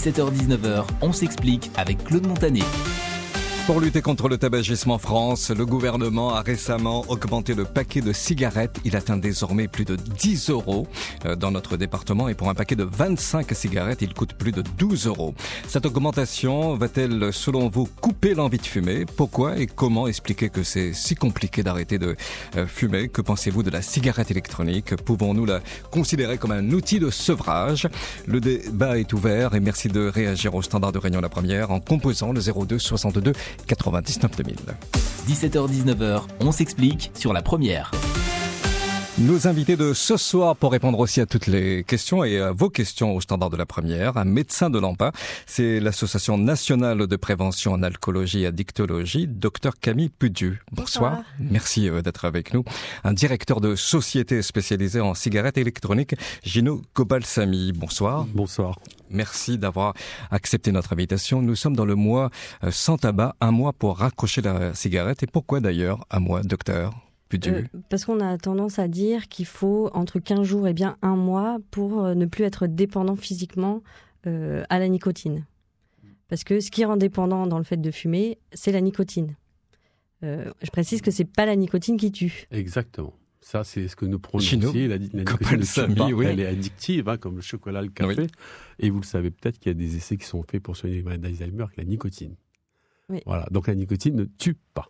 17h-19h, on s'explique avec Claude Montané. Pour lutter contre le tabagisme en France, le gouvernement a récemment augmenté le paquet de cigarettes. Il atteint désormais plus de 10 € dans notre département et pour un paquet de 25 cigarettes, il coûte plus de 12 €. Cette augmentation va-t-elle, selon vous, couper l'envie de fumer ? Pourquoi et comment expliquer que c'est si compliqué d'arrêter de fumer ? Que pensez-vous de la cigarette électronique ? Pouvons-nous la considérer comme un outil de sevrage ? Le débat est ouvert et merci de réagir au standard de Réunion La Première en composant le 02 62 99 2000. 17h-19h, on s'explique sur La Première. Nos invités de ce soir pour répondre aussi à toutes les questions et à vos questions au standard de La Première, un médecin de l'AMPA, c'est l'Association nationale de prévention en alcoolologie et addictologie, Dr Camille Pudu. Bonsoir. Merci d'être avec nous. Un directeur de société spécialisée en cigarettes électroniques, Gino Gobalsamy. Bonsoir. Bonsoir. Merci d'avoir accepté notre invitation. Nous sommes dans le mois sans tabac, un mois pour raccrocher la cigarette. Et pourquoi d'ailleurs un mois, docteur ? Parce qu'on a tendance à dire qu'il faut entre 15 jours et bien un mois pour ne plus être dépendant physiquement à la nicotine. Parce que ce qui rend dépendant dans le fait de fumer, c'est la nicotine. Je précise que c'est pas la nicotine qui tue. Exactement. Ça, c'est ce que nous prônons aussi. La nicotine ne tue pas. Elle est addictive, comme le chocolat, le café. Oui. Et vous le savez peut-être qu'il y a des essais qui sont faits pour soigner les maladies d'Alzheimer avec la nicotine. Oui. Voilà. Donc la nicotine ne tue pas.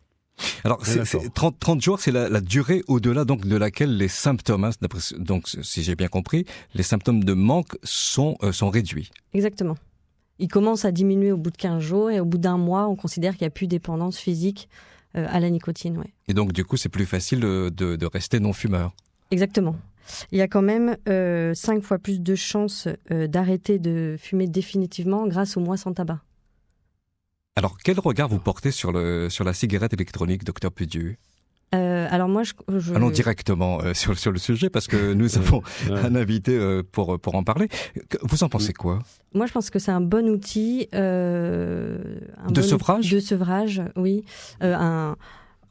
Alors, 30 jours, c'est la durée au-delà donc de laquelle les symptômes, donc si j'ai bien compris, les symptômes de manque sont réduits. Exactement. Ils commencent à diminuer au bout de 15 jours et au bout d'un mois, on considère qu'il n'y a plus de dépendance physique à la nicotine. Ouais. Et donc, du coup, c'est plus facile de rester non-fumeur. Exactement. Il y a quand même 5 fois plus de chances d'arrêter de fumer définitivement grâce au mois sans tabac. Alors, quel regard vous portez sur la cigarette électronique, docteur Pudu ? Alors moi, Allons directement sur le sujet parce que nous avons un invité pour en parler. Vous en pensez quoi ? Moi, je pense que c'est un bon outil. Sevrage ? De sevrage, oui.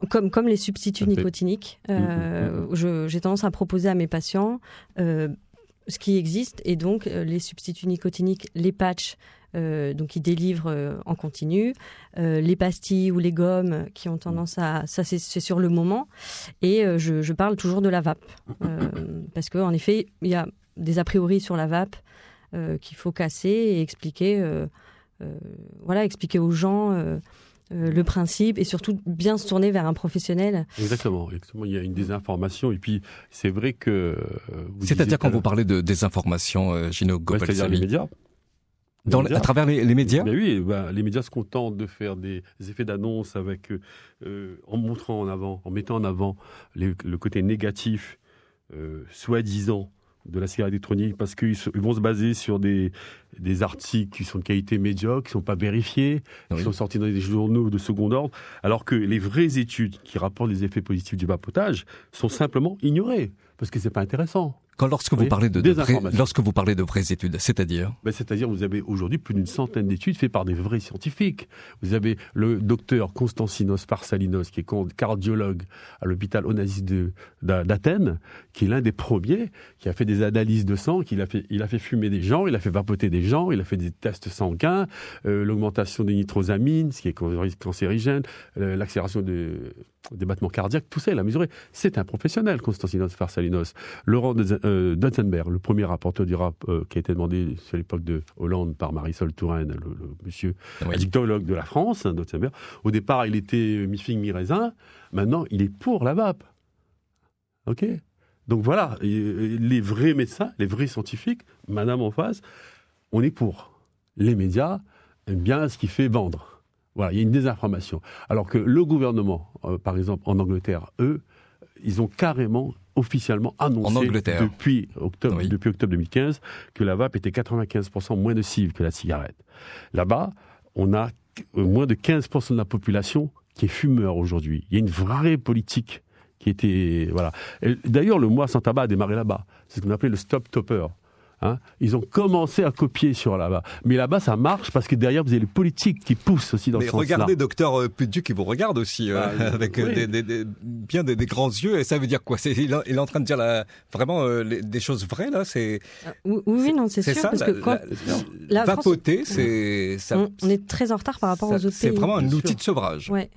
Comme les substituts nicotiniques. J'ai tendance à proposer à mes patients ce qui existe et donc les substituts nicotiniques, les patchs. Donc ils délivrent en continu, les pastilles ou les gommes qui ont tendance à... Ça, c'est sur le moment. Et je parle toujours de la vape. Parce qu'en effet, il y a des a priori sur la vape qu'il faut casser et expliquer aux gens le principe et surtout bien se tourner vers un professionnel. Exactement. Il y a une désinformation et puis c'est vrai que... C'est-à-dire quand vous parlez de désinformation, Gino Gobalsamy, c'est-à-dire les médias. À travers les médias ? Ben oui, les médias se contentent de faire des effets d'annonce avec, en mettant en avant le côté négatif, soi-disant, de la cigarette électronique, parce qu'ils vont se baser sur des articles qui sont de qualité médiocre, qui ne sont pas vérifiés, qui sont sortis dans des journaux de second ordre, alors que les vraies études qui rapportent les effets positifs du vapotage sont simplement ignorées, parce que ce n'est pas intéressant. Lorsque vous parlez de vraies études, c'est-à-dire ? C'est-à-dire vous avez aujourd'hui plus d'une centaine d'études faites par des vrais scientifiques. Vous avez le docteur Konstantinos Parsalinos, qui est cardiologue à l'hôpital Onassis d'Athènes, qui est l'un des premiers, qui a fait des analyses de sang, il a fait fumer des gens, il a fait vapoter des gens, il a fait des tests sanguins, l'augmentation des nitrosamines, ce qui est cancérigène, l'accélération des battements cardiaques, tout ça, il a mesuré. C'est un professionnel, Konstantinos Parsalinos. Laurent Dutzenberg, le premier rapporteur du rap qui a été demandé sur l'époque de Hollande par Marisol Touraine, le monsieur addictologue de la France, Dutzenberg. Au départ, il était mi-figue, mi-raisin. Maintenant, il est pour la vape. OK ? Donc voilà, les vrais médecins, les vrais scientifiques, madame en face, on est pour. Les médias aiment bien ce qui fait vendre. Voilà, il y a une désinformation. Alors que le gouvernement, par exemple en Angleterre, eux, ils ont carrément, officiellement annoncé depuis octobre 2015 que la vape était 95% moins nocive que la cigarette. Là-bas, on a moins de 15% de la population qui est fumeur aujourd'hui. Il y a une vraie politique qui était... Voilà. Et d'ailleurs, le mois sans tabac a démarré là-bas. C'est ce qu'on appelait le stop-topper. Hein, ils ont commencé à copier sur là-bas. Mais là-bas, ça marche parce que derrière, vous avez les politiques qui poussent aussi dans ce sens-là. Mais regardez, docteur Pudu, qui vous regarde aussi, avec bien des grands yeux. Et ça veut dire quoi? Il est en train de dire vraiment des choses vraies, là? C'est sûr. Ça, parce que quand vapoter, on est très en retard par rapport aux autres pays. C'est vraiment un outil de sevrage. Ouais.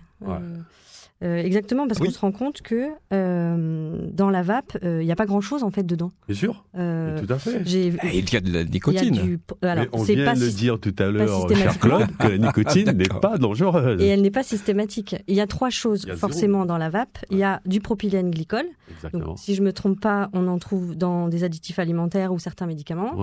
Exactement, parce qu'on se rend compte que dans la vape, il n'y a pas grand-chose en fait dedans. Bien sûr, tout à fait. Il y a de la nicotine. Alors, on vient de le dire tout à l'heure, cher Claude, que la nicotine n'est pas dangereuse. Et elle n'est pas systématique. Il y a 3 choses forcément dans la vape. Il y a du propylène glycol. Donc, si je ne me trompe pas, on en trouve dans des additifs alimentaires ou certains médicaments.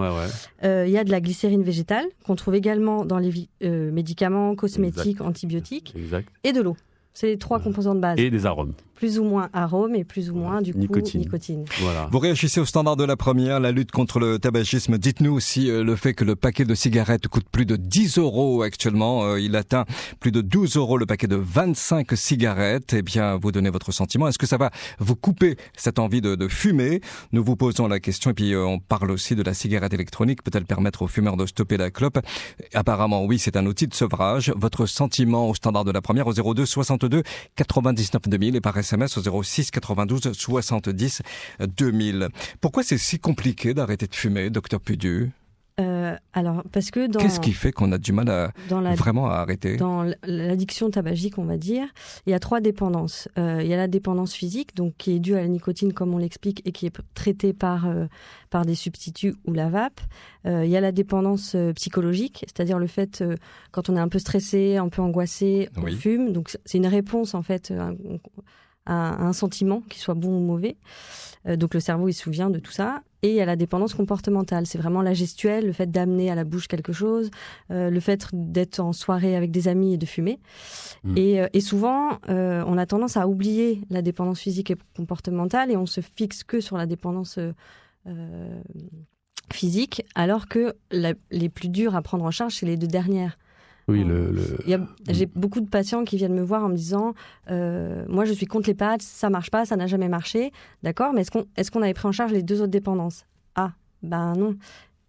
Il y a de la glycérine végétale, qu'on trouve également dans les médicaments, cosmétiques, antibiotiques. Et de l'eau. C'est les 3 composants de base. Et des arômes. Plus ou moins arômes et plus ou moins, du coup, nicotine. Voilà. Vous réagissez au standard de la première, la lutte contre le tabagisme. Dites-nous aussi le fait que le paquet de cigarettes coûte plus de 10 € actuellement. Il atteint plus de 12 € le paquet de 25 cigarettes. Eh bien, vous donnez votre sentiment. Est-ce que ça va vous couper cette envie de fumer? Nous vous posons la question. Et puis, on parle aussi de la cigarette électronique. Peut-elle permettre aux fumeurs de stopper la clope? Apparemment, oui, c'est un outil de sevrage. Votre sentiment au standard de la première au 02 62 99 2000 et par SMS au 06 92 70 2000. Pourquoi c'est si compliqué d'arrêter de fumer, docteur Pudu? Alors, parce que qu'est-ce qui fait qu'on a du mal vraiment à arrêter? Dans l'addiction tabagique, on va dire, il y a 3 dépendances. Il y a la dépendance physique, donc qui est due à la nicotine, comme on l'explique, et qui est traitée par des substituts ou la vape. Il y a la dépendance psychologique, c'est-à-dire le fait, quand on est un peu stressé, un peu angoissé, on fume. Donc, c'est une réponse, en fait, à un sentiment, qu'il soit bon ou mauvais. Donc le cerveau, il se souvient de tout ça. Et il y a la dépendance comportementale. C'est vraiment la gestuelle, le fait d'amener à la bouche quelque chose, le fait d'être en soirée avec des amis et de fumer. Et souvent, on a tendance à oublier la dépendance physique et comportementale et on se fixe que sur la dépendance physique, alors que les plus dures à prendre en charge, c'est les 2 dernières. Oui, j'ai beaucoup de patients qui viennent me voir en me disant moi je suis contre les patchs, ça marche pas, ça n'a jamais marché, d'accord, mais est-ce qu'on avait pris en charge les 2 autres dépendances? Ah, ben non.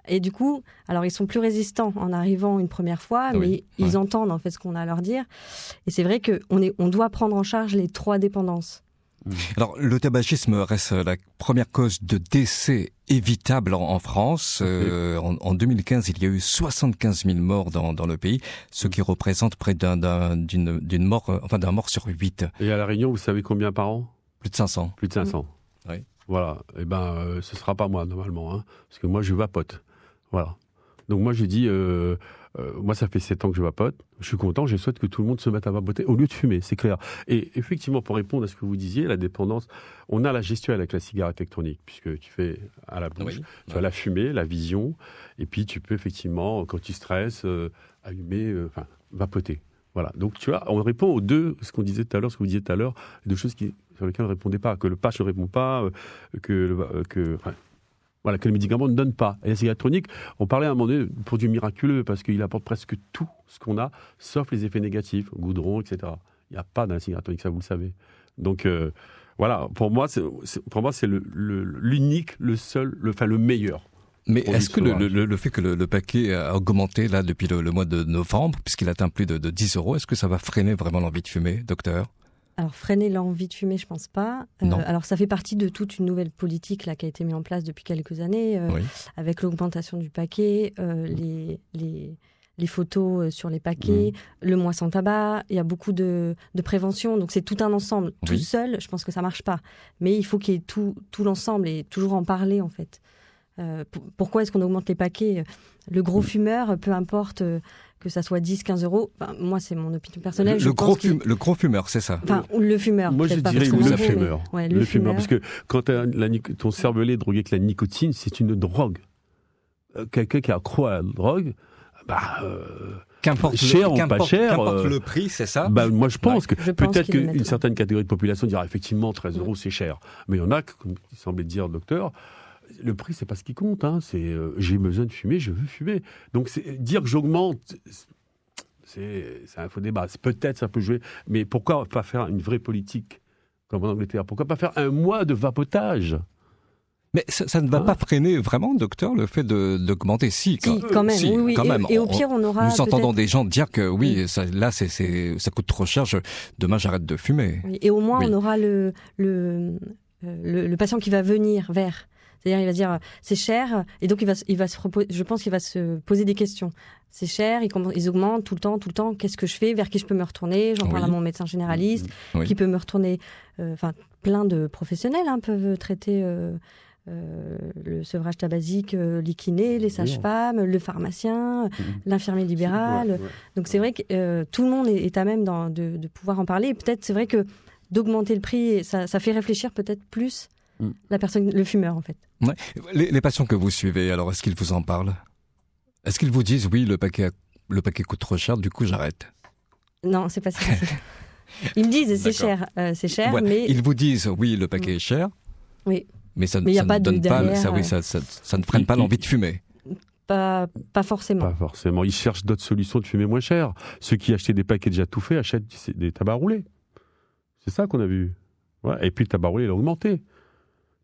Et du coup, alors ils sont plus résistants en arrivant une première fois, mais ils entendent en fait ce qu'on a à leur dire. Et c'est vrai qu'on doit prendre en charge les 3 dépendances. Alors, le tabagisme reste la première cause de décès évitable en France. En 2015, il y a eu 75 000 morts dans le pays, ce qui représente près d'une mort, d'un mort sur 8. Et à La Réunion, vous savez combien par an? Plus de 500. Plus de 500. Oui. Voilà. Eh ben, ce sera pas moi normalement, hein, parce que moi je vapote. Voilà. Donc moi j'ai dit, moi ça fait 7 ans que je vapote. Je suis content. Je souhaite que tout le monde se mette à vapoter au lieu de fumer. C'est clair. Et effectivement, pour répondre à ce que vous disiez, la dépendance, on a la gestuelle avec la cigarette électronique, puisque tu fais à la bouche, tu as la fumée, la vision, et puis tu peux effectivement, quand tu stresses, allumer, vapoter. Voilà. Donc tu vois, on répond aux 2, ce qu'on disait tout à l'heure, ce que vous disiez tout à l'heure, 2 choses sur lesquelles on ne répondait pas, que le patch ne répond pas, que le médicament ne donne pas. Et la cigarette électronique, on parlait à un moment donné de produit miraculeux, parce qu'il apporte presque tout ce qu'on a, sauf les effets négatifs, goudron, etc. Il n'y a pas dans la cigarette électronique, ça vous le savez. Donc voilà, pour moi, c'est l'unique, le seul, le meilleur. Mais est-ce que le fait que le paquet a augmenté là depuis le mois de novembre, puisqu'il atteint plus de 10 €, est-ce que ça va freiner vraiment l'envie de fumer, docteur? Alors, freiner l'envie de fumer, je pense pas. Alors, ça fait partie de toute une nouvelle politique là, qui a été mise en place depuis quelques années, avec l'augmentation du paquet, les photos sur les paquets, le mois sans tabac. Il y a beaucoup de prévention. Donc, c'est tout un ensemble. Tout seul, je pense que ça marche pas. Mais il faut qu'il y ait tout l'ensemble et toujours en parler, en fait. Pourquoi est-ce qu'on augmente les paquets? Le gros fumeur, peu importe que ça soit 10, 15 €, moi c'est mon opinion personnelle. Le gros fumeur, c'est ça? Le fumeur. Moi je dirais le fumeur. Le fumeur, parce que quand ton cervelet est drogué avec la nicotine, c'est une drogue. Quelqu'un qui a accro à la drogue, qu'importe cher ou pas cher, qu'importe le prix, c'est ça? Moi je pense que peut-être qu'une certaine catégorie de population dira effectivement 13 € c'est cher. Mais il y en a, comme il semblait dire le docteur, le prix, c'est pas ce qui compte. Hein. C'est j'ai besoin de fumer, je veux fumer. Donc dire que j'augmente, c'est un faux débat. Peut-être ça peut jouer, mais pourquoi pas faire une vraie politique comme en Angleterre? Pourquoi pas faire un mois de vapotage? Mais ça ne va pas freiner vraiment, docteur, le fait d'augmenter? Si, quand même. Oui. Quand même. Et au pire, on aura. Nous entendons des gens dire que oui, ça coûte trop cher. Demain, j'arrête de fumer. Oui, et au moins, on aura le patient qui va venir vers. C'est-à-dire, il va se dire c'est cher, et donc je pense qu'il va se poser des questions. C'est cher, ils augmentent tout le temps. Qu'est-ce que je fais? Vers qui je peux me retourner? J'en parle à mon médecin généraliste, qui peut me retourner. Plein de professionnels peuvent traiter le sevrage tabasique, les kinés, les sages-femmes, le pharmacien, l'infirmier libéral. Donc c'est vrai que tout le monde est à même de pouvoir en parler. Et peut-être, c'est vrai que d'augmenter le prix, ça fait réfléchir peut-être plus la personne, le fumeur en fait. Ouais. Les patients que vous suivez, alors est-ce qu'ils vous en parlent? Est-ce qu'ils vous disent oui, le paquet coûte trop cher, du coup j'arrête? Non, c'est pas ça. Ils me disent c'est cher, ouais. Mais ils vous disent oui, le paquet est cher. Oui. Mais ça ne donne pas, ça ne freine pas l'envie de fumer. Pas forcément. Pas forcément. Ils cherchent d'autres solutions de fumer moins cher. Ceux qui achetaient des paquets déjà tout faits achètent des tabacs roulés. C'est ça qu'on a vu. Ouais. Et puis le tabac roulé, il a augmenté.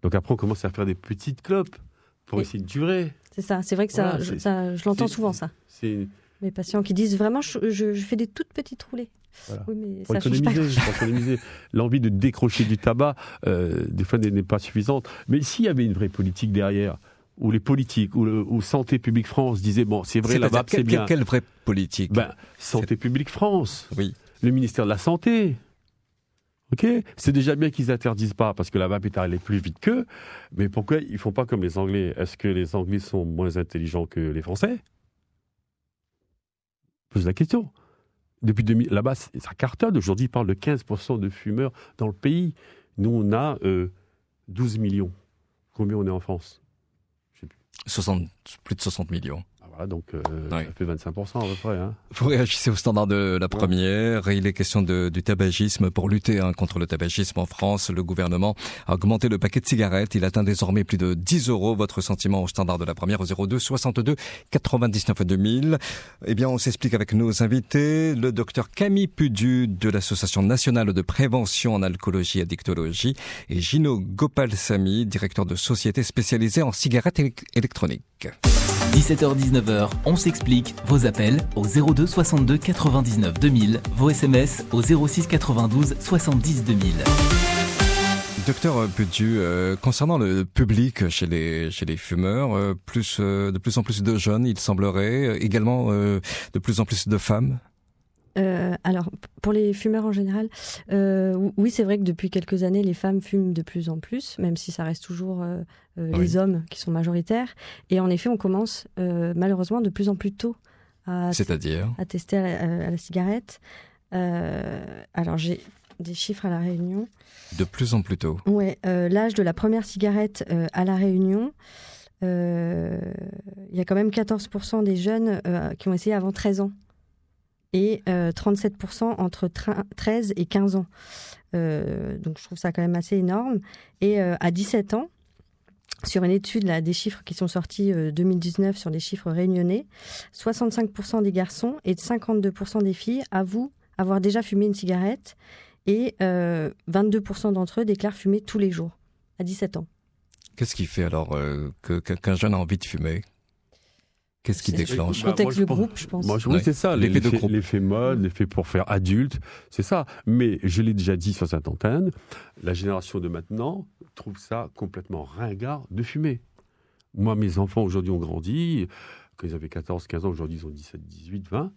Donc après, on commence à faire des petites clopes pour essayer de durer. C'est ça. C'est vrai que je l'entends souvent, ça. Les patients qui disent vraiment, je fais des toutes petites roulées. Voilà. Oui, mais pour ça change pas. économiser. L'envie de décrocher du tabac, des fois, n'est pas suffisante. Mais s'il y avait une vraie politique derrière, où les politiques, ou Santé publique France disaient, bon, c'est vrai, la vape, c'est bien. Quelle vraie politique? Santé publique France. Oui. Le ministère de la Santé. Ok, c'est déjà bien qu'ils interdisent pas, parce que la vape est allée plus vite qu'eux. Mais pourquoi ils font pas comme les Anglais? Est-ce que les Anglais sont moins intelligents que les Français? Pose la question. Depuis 2000, là-bas, ça cartonne. Aujourd'hui, ils parlent de 15% de fumeurs dans le pays. Nous, on a 12 millions. Combien on est en France? Je sais plus. Plus de 60 millions. Ah, voilà, donc ça fait 25% à peu près. Hein. Vous réagissez au standard de la première. Il est question du tabagisme. Pour lutter contre le tabagisme en France, le gouvernement a augmenté le paquet de cigarettes. Il atteint désormais plus de 10 €. Votre sentiment au standard de la première au 02 62 99 2000. Eh bien, on s'explique avec nos invités. Le docteur Camille Pudu de l'Association nationale de prévention en alcoolologie et addictologie et Gino Gopalsamy, directeur de société spécialisée en cigarettes électroniques. 17h-19h, on s'explique. Vos appels au 02 62 99 2000, vos SMS au 06 92 70 2000. Docteur Pudu, concernant le public chez les fumeurs, de plus en plus de jeunes, il semblerait, également de plus en plus de femmes. Alors, pour les fumeurs en général, oui, c'est vrai que depuis quelques années, les femmes fument de plus en plus, même si ça reste toujours les hommes qui sont majoritaires. Et en effet, on commence malheureusement de plus en plus tôt à tester à la cigarette. Alors, j'ai des chiffres à La Réunion. De plus en plus tôt. Oui, l'âge de la première cigarette à La Réunion, il y a quand même 14% des jeunes qui ont essayé avant 13 ans. Et 37% entre 13 et 15 ans. Donc je trouve ça quand même assez énorme. Et à 17 ans, sur une étude des chiffres qui sont sortis 2019 sur les chiffres réunionnais, 65% des garçons et 52% des filles avouent avoir déjà fumé une cigarette et 22% d'entre eux déclarent fumer tous les jours, à 17 ans. Qu'est-ce qui fait alors qu'un jeune a envie de fumer ? Qu'est-ce qui déclenche ? Le contexte, le groupe, je pense. Oui, c'est ça, l'effet mode, Mmh. l'effet pour faire adulte, c'est ça. Mais je l'ai déjà dit sur cette antenne, la génération de maintenant trouve ça complètement ringard de fumer. Moi, mes enfants aujourd'hui ont grandi, quand ils avaient 14, 15 ans, aujourd'hui ils ont 17, 18, 20.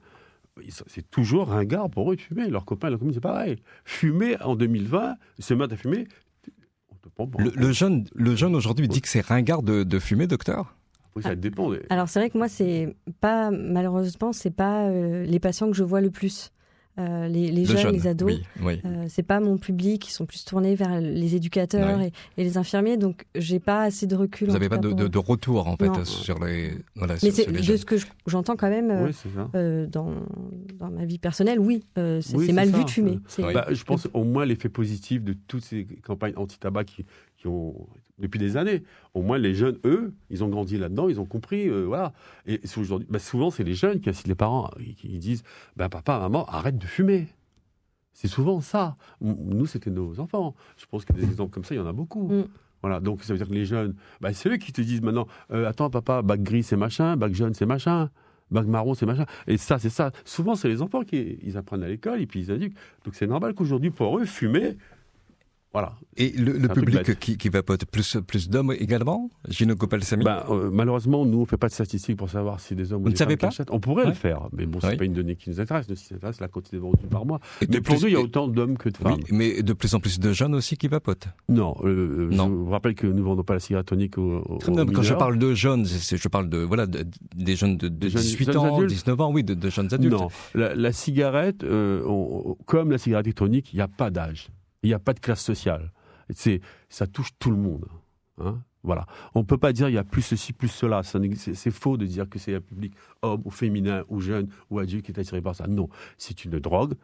C'est toujours ringard pour eux de fumer. Leurs copains et leurs copines, c'est pareil. Fumer en 2020, se mettre à fumer, on te prend pour le jeune aujourd'hui dit que c'est ringard de fumer, docteur ? Oui, ça dépend. Alors c'est vrai que moi, malheureusement, c'est pas les patients que je vois le plus. Les jeunes, les ados, oui. C'est pas mon public, ils sont plus tournés vers les éducateurs et les infirmiers, donc j'ai pas assez de recul. Vous n'avez pas de retour en fait non. sur les. Voilà, mais sur les de ce que j'entends quand même dans ma vie personnelle, c'est mal vu de fumer. Je pense au moins l'effet positif de toutes ces campagnes anti-tabac qui ont depuis des années. Au moins les jeunes, eux, ils ont grandi là-dedans, ils ont compris, voilà. Et aujourd'hui, souvent c'est les jeunes qui incitent les parents, qui disent, papa, maman, arrête de fumer. C'est souvent ça. Nous, c'était nos enfants. Je pense que des exemples comme ça, il y en a beaucoup. Voilà, donc ça veut dire que les jeunes, c'est eux qui te disent maintenant, attends papa, bac gris c'est machin, bac jaune c'est machin, bac marron c'est machin. Et ça, c'est ça. Souvent, c'est les enfants qui ils apprennent à l'école et puis ils éduquent. Donc c'est normal qu'aujourd'hui, pour eux, fumer, voilà. Et le public qui vapote, plus d'hommes également, Gino Gopalasamy? Malheureusement, nous, on ne fait pas de statistiques pour savoir si des hommes ou des femmes qui achètent. On pourrait le faire, mais bon, c'est pas une donnée qui nous intéresse. Ce qui nous intéresse, c'est la quantité vendue par mois. Mais pour nous, il y a autant d'hommes que de femmes. Oui, mais de plus en plus de jeunes aussi qui vapotent. Non, je vous rappelle que nous ne vendons pas la cigarette tonique aux mineurs. Quand je parle de jeunes, je parle des jeunes de 18 ans, adultes. 19 ans, oui, de jeunes adultes. Non, la cigarette, comme la cigarette électronique, il n'y a pas d'âge. Il n'y a pas de classe sociale. Ça touche tout le monde. Hein, voilà. On ne peut pas dire il y a plus ceci, plus cela. C'est faux de dire que c'est un public homme ou féminin ou jeune ou adulte qui est attiré par ça. Non, c'est une drogue.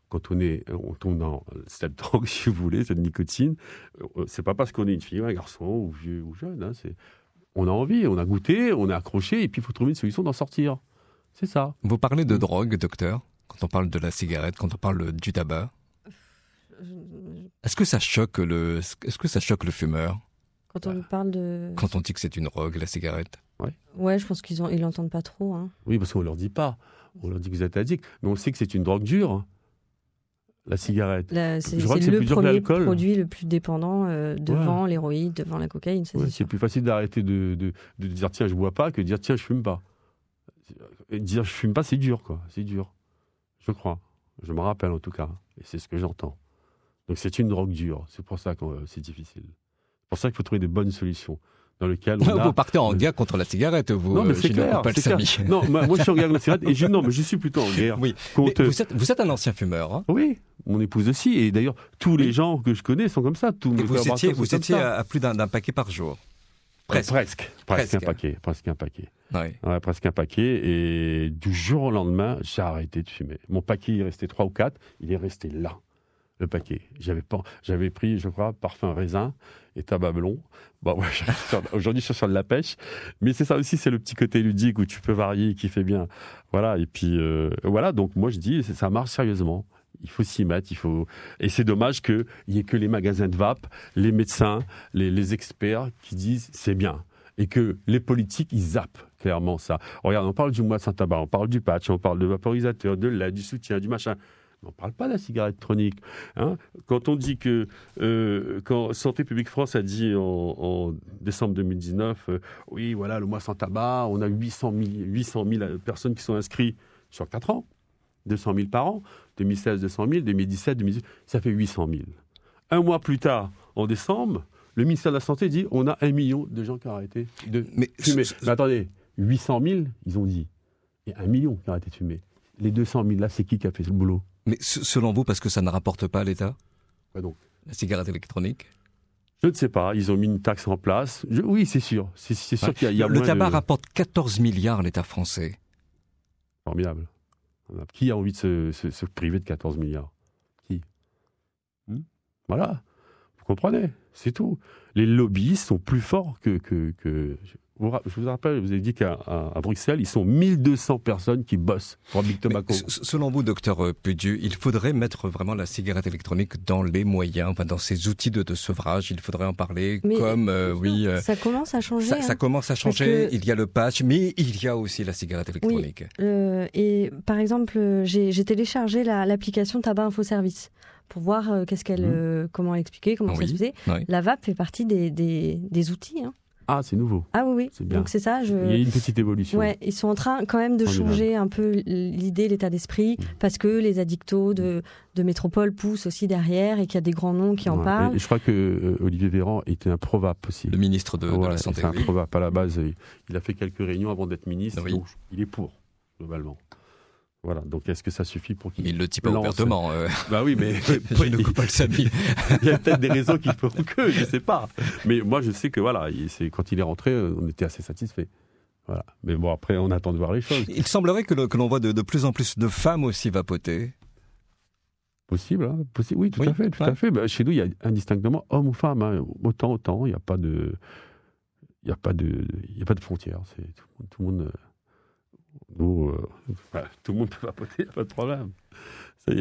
Quand on tombe dans cette drogue, si vous voulez, cette nicotine, c'est pas parce qu'on est une fille, un garçon ou vieux ou jeune. Hein, on a envie, on a goûté, on est accroché et puis il faut trouver une solution d'en sortir. C'est ça. Vous parlez de drogue, docteur, quand on parle de la cigarette, quand on parle du tabac. Est-ce que ça choque le fumeur quand on parle de... Quand on dit que c'est une drogue, la cigarette? Ouais, je pense qu'ils l'entendent pas trop. Hein. Oui, parce qu'on leur dit pas. On leur dit que vous êtes addict. Mais on sait que c'est une drogue dure, la cigarette. C'est le premier produit le plus dépendant devant l'héroïne, devant la cocaïne. C'est plus facile d'arrêter de dire tiens, je bois pas que de dire tiens, je fume pas. Et dire je fume pas, c'est dur, quoi. C'est dur. Je crois. Je me rappelle en tout cas. Et c'est ce que j'entends. Donc c'est une drogue dure, c'est pour ça que c'est difficile. C'est pour ça qu'il faut trouver des bonnes solutions. Dans lesquelles vous partez en guerre contre la cigarette, vous. Non, mais c'est clair. Non, moi je suis en guerre contre la cigarette mais je suis plutôt en guerre. Oui. Contre... Vous êtes un ancien fumeur. Hein? Oui, mon épouse aussi. Et d'ailleurs, tous les gens que je connais sont comme ça. Vous étiez à plus d'un paquet par jour. Presque un paquet. Presque un paquet. Et du jour au lendemain, j'ai arrêté de fumer. Mon paquet, il restait 3 ou 4. Il est resté là. Le paquet. J'avais pris, je crois, parfum raisin et tabac blond. Bon, aujourd'hui, je suis sur de la pêche. Mais c'est ça aussi, c'est le petit côté ludique où tu peux varier, qui fait bien. Voilà. Et puis, voilà. Donc, moi, je dis, ça marche sérieusement. Il faut s'y mettre. Et c'est dommage qu'il n'y ait que les magasins de vape, les médecins, les experts qui disent c'est bien. Et que les politiques, ils zappent clairement ça. Regarde, on parle du mois sans tabac, on parle du patch, on parle de vaporisateur, de l'aide, du soutien, du machin. On ne parle pas de la cigarette électronique. Hein. Quand on dit que... quand Santé publique France a dit en décembre 2019, oui, voilà, le mois sans tabac, on a 800 000 personnes qui sont inscrites sur 4 ans, 200 000 par an, 2016, 200 000, 2017, 2018, ça fait 800 000. Un mois plus tard, en décembre, le ministère de la Santé dit on a 1 million de gens qui ont arrêté de fumer. Mais attendez, 800 000, ils ont dit. Il y a 1 million qui ont arrêté de fumer. Les 200 000, là, c'est qui a fait le boulot? Mais selon vous, parce que ça ne rapporte pas à l'État? Quoi donc? La cigarette électronique? Je ne sais pas. Ils ont mis une taxe en place. Oui, c'est sûr. C'est sûr qu'il y a le tabac rapporte 14 milliards à l'État français. Formidable. Qui a envie de se priver de 14 milliards? Qui? Voilà. Vous comprenez? C'est tout. Les lobbyistes sont plus forts que... Je vous rappelle, vous avez dit qu'à Bruxelles, ils sont 1200 personnes qui bossent pour Big Tobacco. Selon vous, docteur Pudieu, il faudrait mettre vraiment la cigarette électronique dans les moyens, enfin dans ces outils de sevrage. Il faudrait en parler ça commence à changer. Ça commence à changer. Il y a le patch, mais il y a aussi la cigarette électronique. Oui, et par exemple, j'ai téléchargé l'application Tabac Info Service pour voir comment l'expliquer, comment ça se faisait. Oui. La vape fait partie des outils. Hein. Ah, c'est nouveau. Ah oui. C'est bien. Donc c'est ça. Il y a une petite évolution. Ouais, ils sont en train quand même de changer un peu l'idée, l'état d'esprit, parce que les addictos de métropole poussent aussi derrière et qu'il y a des grands noms qui en parlent. Et je crois que Olivier Véran était un pro-vape aussi. Le ministre de la Santé. C'est un pro-vape à la base. Il a fait quelques réunions avant d'être ministre. Oui. Donc il est pour, globalement. Voilà, donc est-ce que ça suffit pour qu'il... Il le dit pas ouvertement. Bah oui, mais... Je ne coupe pas le Samy. Il y a peut-être des raisons qui font que, je ne sais pas. Mais moi, je sais que voilà, quand il est rentré, on était assez satisfaits. Voilà. Mais bon, après, on attend de voir les choses. Il semblerait que l'on voit de plus en plus de femmes aussi vapoter. Possible, hein. Oui, tout à fait. Bah, chez nous, il y a indistinctement homme ou femme. Hein. Autant, il n'y a pas de... Il n'y a pas de frontières. C'est tout le monde... tout le monde peut vapoter, il n'y a pas de problème.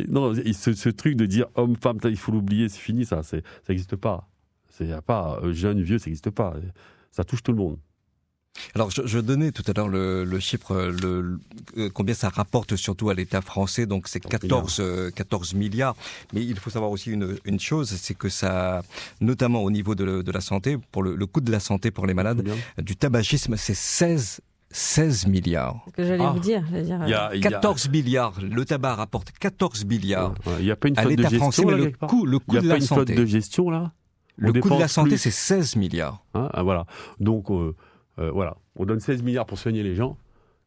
Non, ce truc de dire homme-femme, il faut l'oublier, c'est fini, ça n'existe pas. Il n'y a pas jeune, vieux, ça n'existe pas. Ça touche tout le monde. Alors, je donnais tout à l'heure le chiffre, combien ça rapporte surtout à l'État français, donc c'est 14 milliards. Mais il faut savoir aussi une chose, c'est que ça, notamment au niveau de la santé, pour le coût de la santé pour les malades, du tabagisme, c'est 16 milliards. Ce que j'allais vous dire. 14 milliards. Le tabac rapporte 14 milliards. Il n'y a pas une faute de gestion français, mais le coût de la santé. Il n'y a pas une faute de gestion, là. Le coût de la santé, c'est 16 milliards. Voilà. Donc, voilà. On donne 16 milliards pour soigner les gens,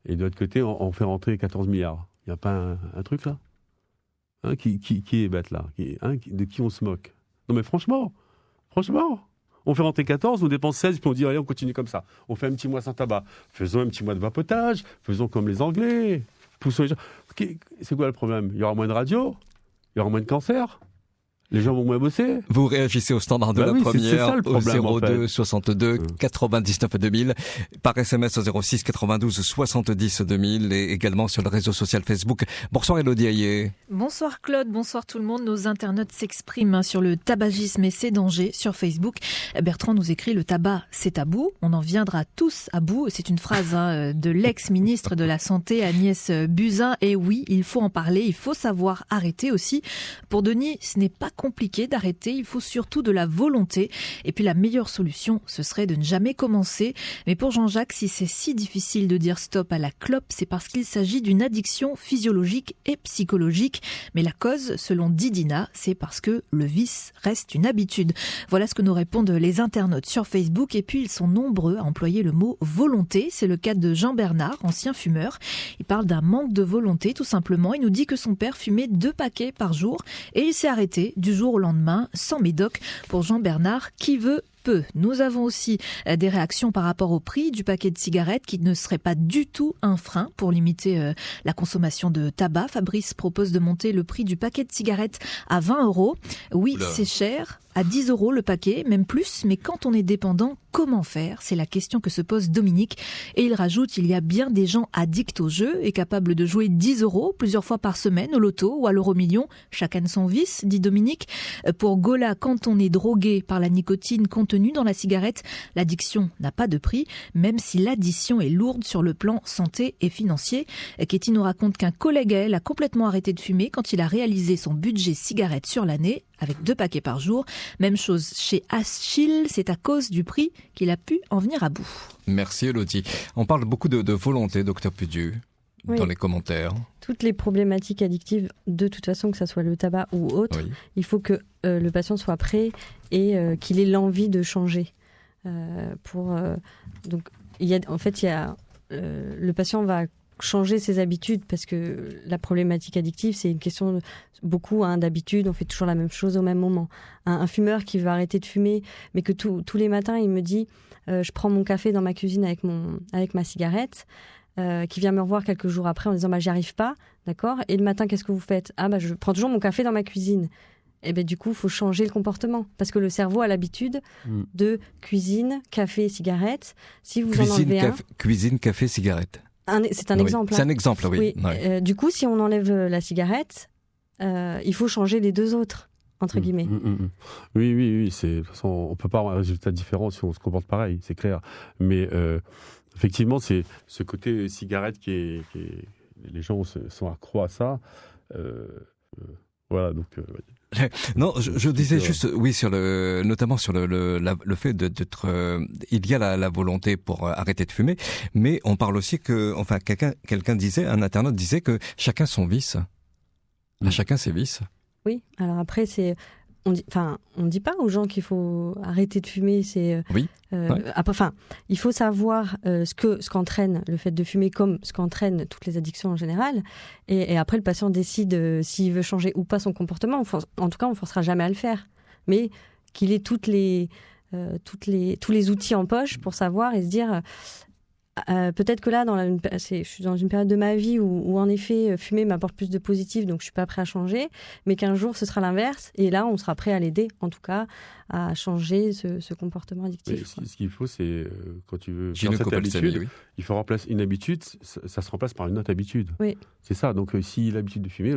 et de l'autre côté, on fait rentrer 14 milliards. Il n'y a pas un truc, là qui est bête, là de qui on se moque? Non, mais franchement, on fait rentrer 14, on dépense 16, puis on dit, allez, on continue comme ça. On fait un petit mois sans tabac. Faisons un petit mois de vapotage. Faisons comme les Anglais. Poussons les gens. C'est quoi le problème? Il y aura moins de radio? Il y aura moins de cancer? Les gens vont moins bosser. Vous réagissez au standard de la première, au 02 62 99 2000, par SMS au 06 92 70 2000 et également sur le réseau social Facebook. Bonsoir Élodie Hayé. Bonsoir Claude, bonsoir tout le monde. Nos internautes s'expriment sur le tabagisme et ses dangers sur Facebook. Bertrand nous écrit: le tabac, c'est tabou. On en viendra tous à bout. C'est une phrase de l'ex-ministre de la Santé Agnès Buzyn. Et oui, il faut en parler, il faut savoir arrêter aussi. Pour Denis, ce n'est pas compliqué d'arrêter, il faut surtout de la volonté. Et puis la meilleure solution, ce serait de ne jamais commencer. Mais pour Jean-Jacques, si c'est si difficile de dire stop à la clope, c'est parce qu'il s'agit d'une addiction physiologique et psychologique. Mais la cause, selon Didina, c'est parce que le vice reste une habitude. Voilà ce que nous répondent les internautes sur Facebook. Et puis ils sont nombreux à employer le mot volonté. C'est le cas de Jean Bernard, ancien fumeur. Il parle d'un manque de volonté, tout simplement. Il nous dit que son père fumait 2 paquets par jour et il s'est arrêté du jour au lendemain, sans médoc. Pour Jean Bernard, qui veut peu. Nous avons aussi des réactions par rapport au prix du paquet de cigarettes qui ne serait pas du tout un frein pour limiter la consommation de tabac. Fabrice propose de monter le prix du paquet de cigarettes à 20 €. Oui, c'est cher. À 10 € le paquet, même plus, mais quand on est dépendant, comment faire? C'est la question que se pose Dominique. Et il rajoute, il y a bien des gens addicts au jeu et capables de jouer 10 € plusieurs fois par semaine au loto ou à l'euro-million. Chacun son vice, dit Dominique. Pour Gola, quand on est drogué par la nicotine contenue dans la cigarette, l'addiction n'a pas de prix, même si l'addition est lourde sur le plan santé et financier. Katie nous raconte qu'un collègue à elle a complètement arrêté de fumer quand il a réalisé son budget cigarette sur l'année, avec 2 paquets par jour. Même chose chez Achille, c'est à cause du prix qu'il a pu en venir à bout. Merci Élodie. On parle beaucoup de volonté, docteur Pudu, dans les commentaires. Toutes les problématiques addictives, de toute façon, que ce soit le tabac ou autre, il faut que le patient soit prêt et qu'il ait l'envie de changer. Donc, le patient va changer ses habitudes, parce que la problématique addictive, c'est une question d'habitude. On fait toujours la même chose au même moment. Un fumeur qui veut arrêter de fumer, mais que tous les matins il me dit je prends mon café dans ma cuisine avec ma cigarette, qui vient me revoir quelques jours après en disant j'y arrive pas, d'accord, et le matin qu'est-ce que vous faites? Je prends toujours mon café dans ma cuisine. Et du coup, il faut changer le comportement, parce que le cerveau a l'habitude de cuisine, café, cigarette. Si vous en enlevez cuisine, café, cigarette. C'est un exemple. C'est un exemple, oui. Du coup, si on enlève la cigarette, il faut changer les 2 autres, entre guillemets. Oui. De toute façon, on ne peut pas avoir un résultat différent si on se comporte pareil, c'est clair. Mais effectivement, c'est ce côté cigarette qui est les gens sont accros à ça. Voilà, donc... Non, je disais juste, notamment sur le fait d'être, il y a la volonté pour arrêter de fumer, mais on parle aussi quelqu'un disait, un internaute disait que chacun son vice. À chacun ses vices. Oui, alors après, on dit pas aux gens qu'il faut arrêter de fumer. Il faut savoir ce qu'entraîne le fait de fumer, comme ce qu'entraînent toutes les addictions en général. Et après, le patient décide s'il veut changer ou pas son comportement. En tout cas, on ne forcera jamais à le faire. Mais qu'il ait tous les outils en poche pour savoir et se dire... peut-être que là, je suis dans une période de ma vie où en effet, fumer m'apporte plus de positif, donc je suis pas prêt à changer, mais qu'un jour, ce sera l'inverse, et là, on sera prêt à l'aider, en tout cas, à changer ce comportement addictif. Ce qu'il faut, c'est, quand tu veux faire cette habitude, il faut remplacer une habitude, ça se remplace par une autre habitude. Oui. C'est ça, donc si l'habitude de fumer,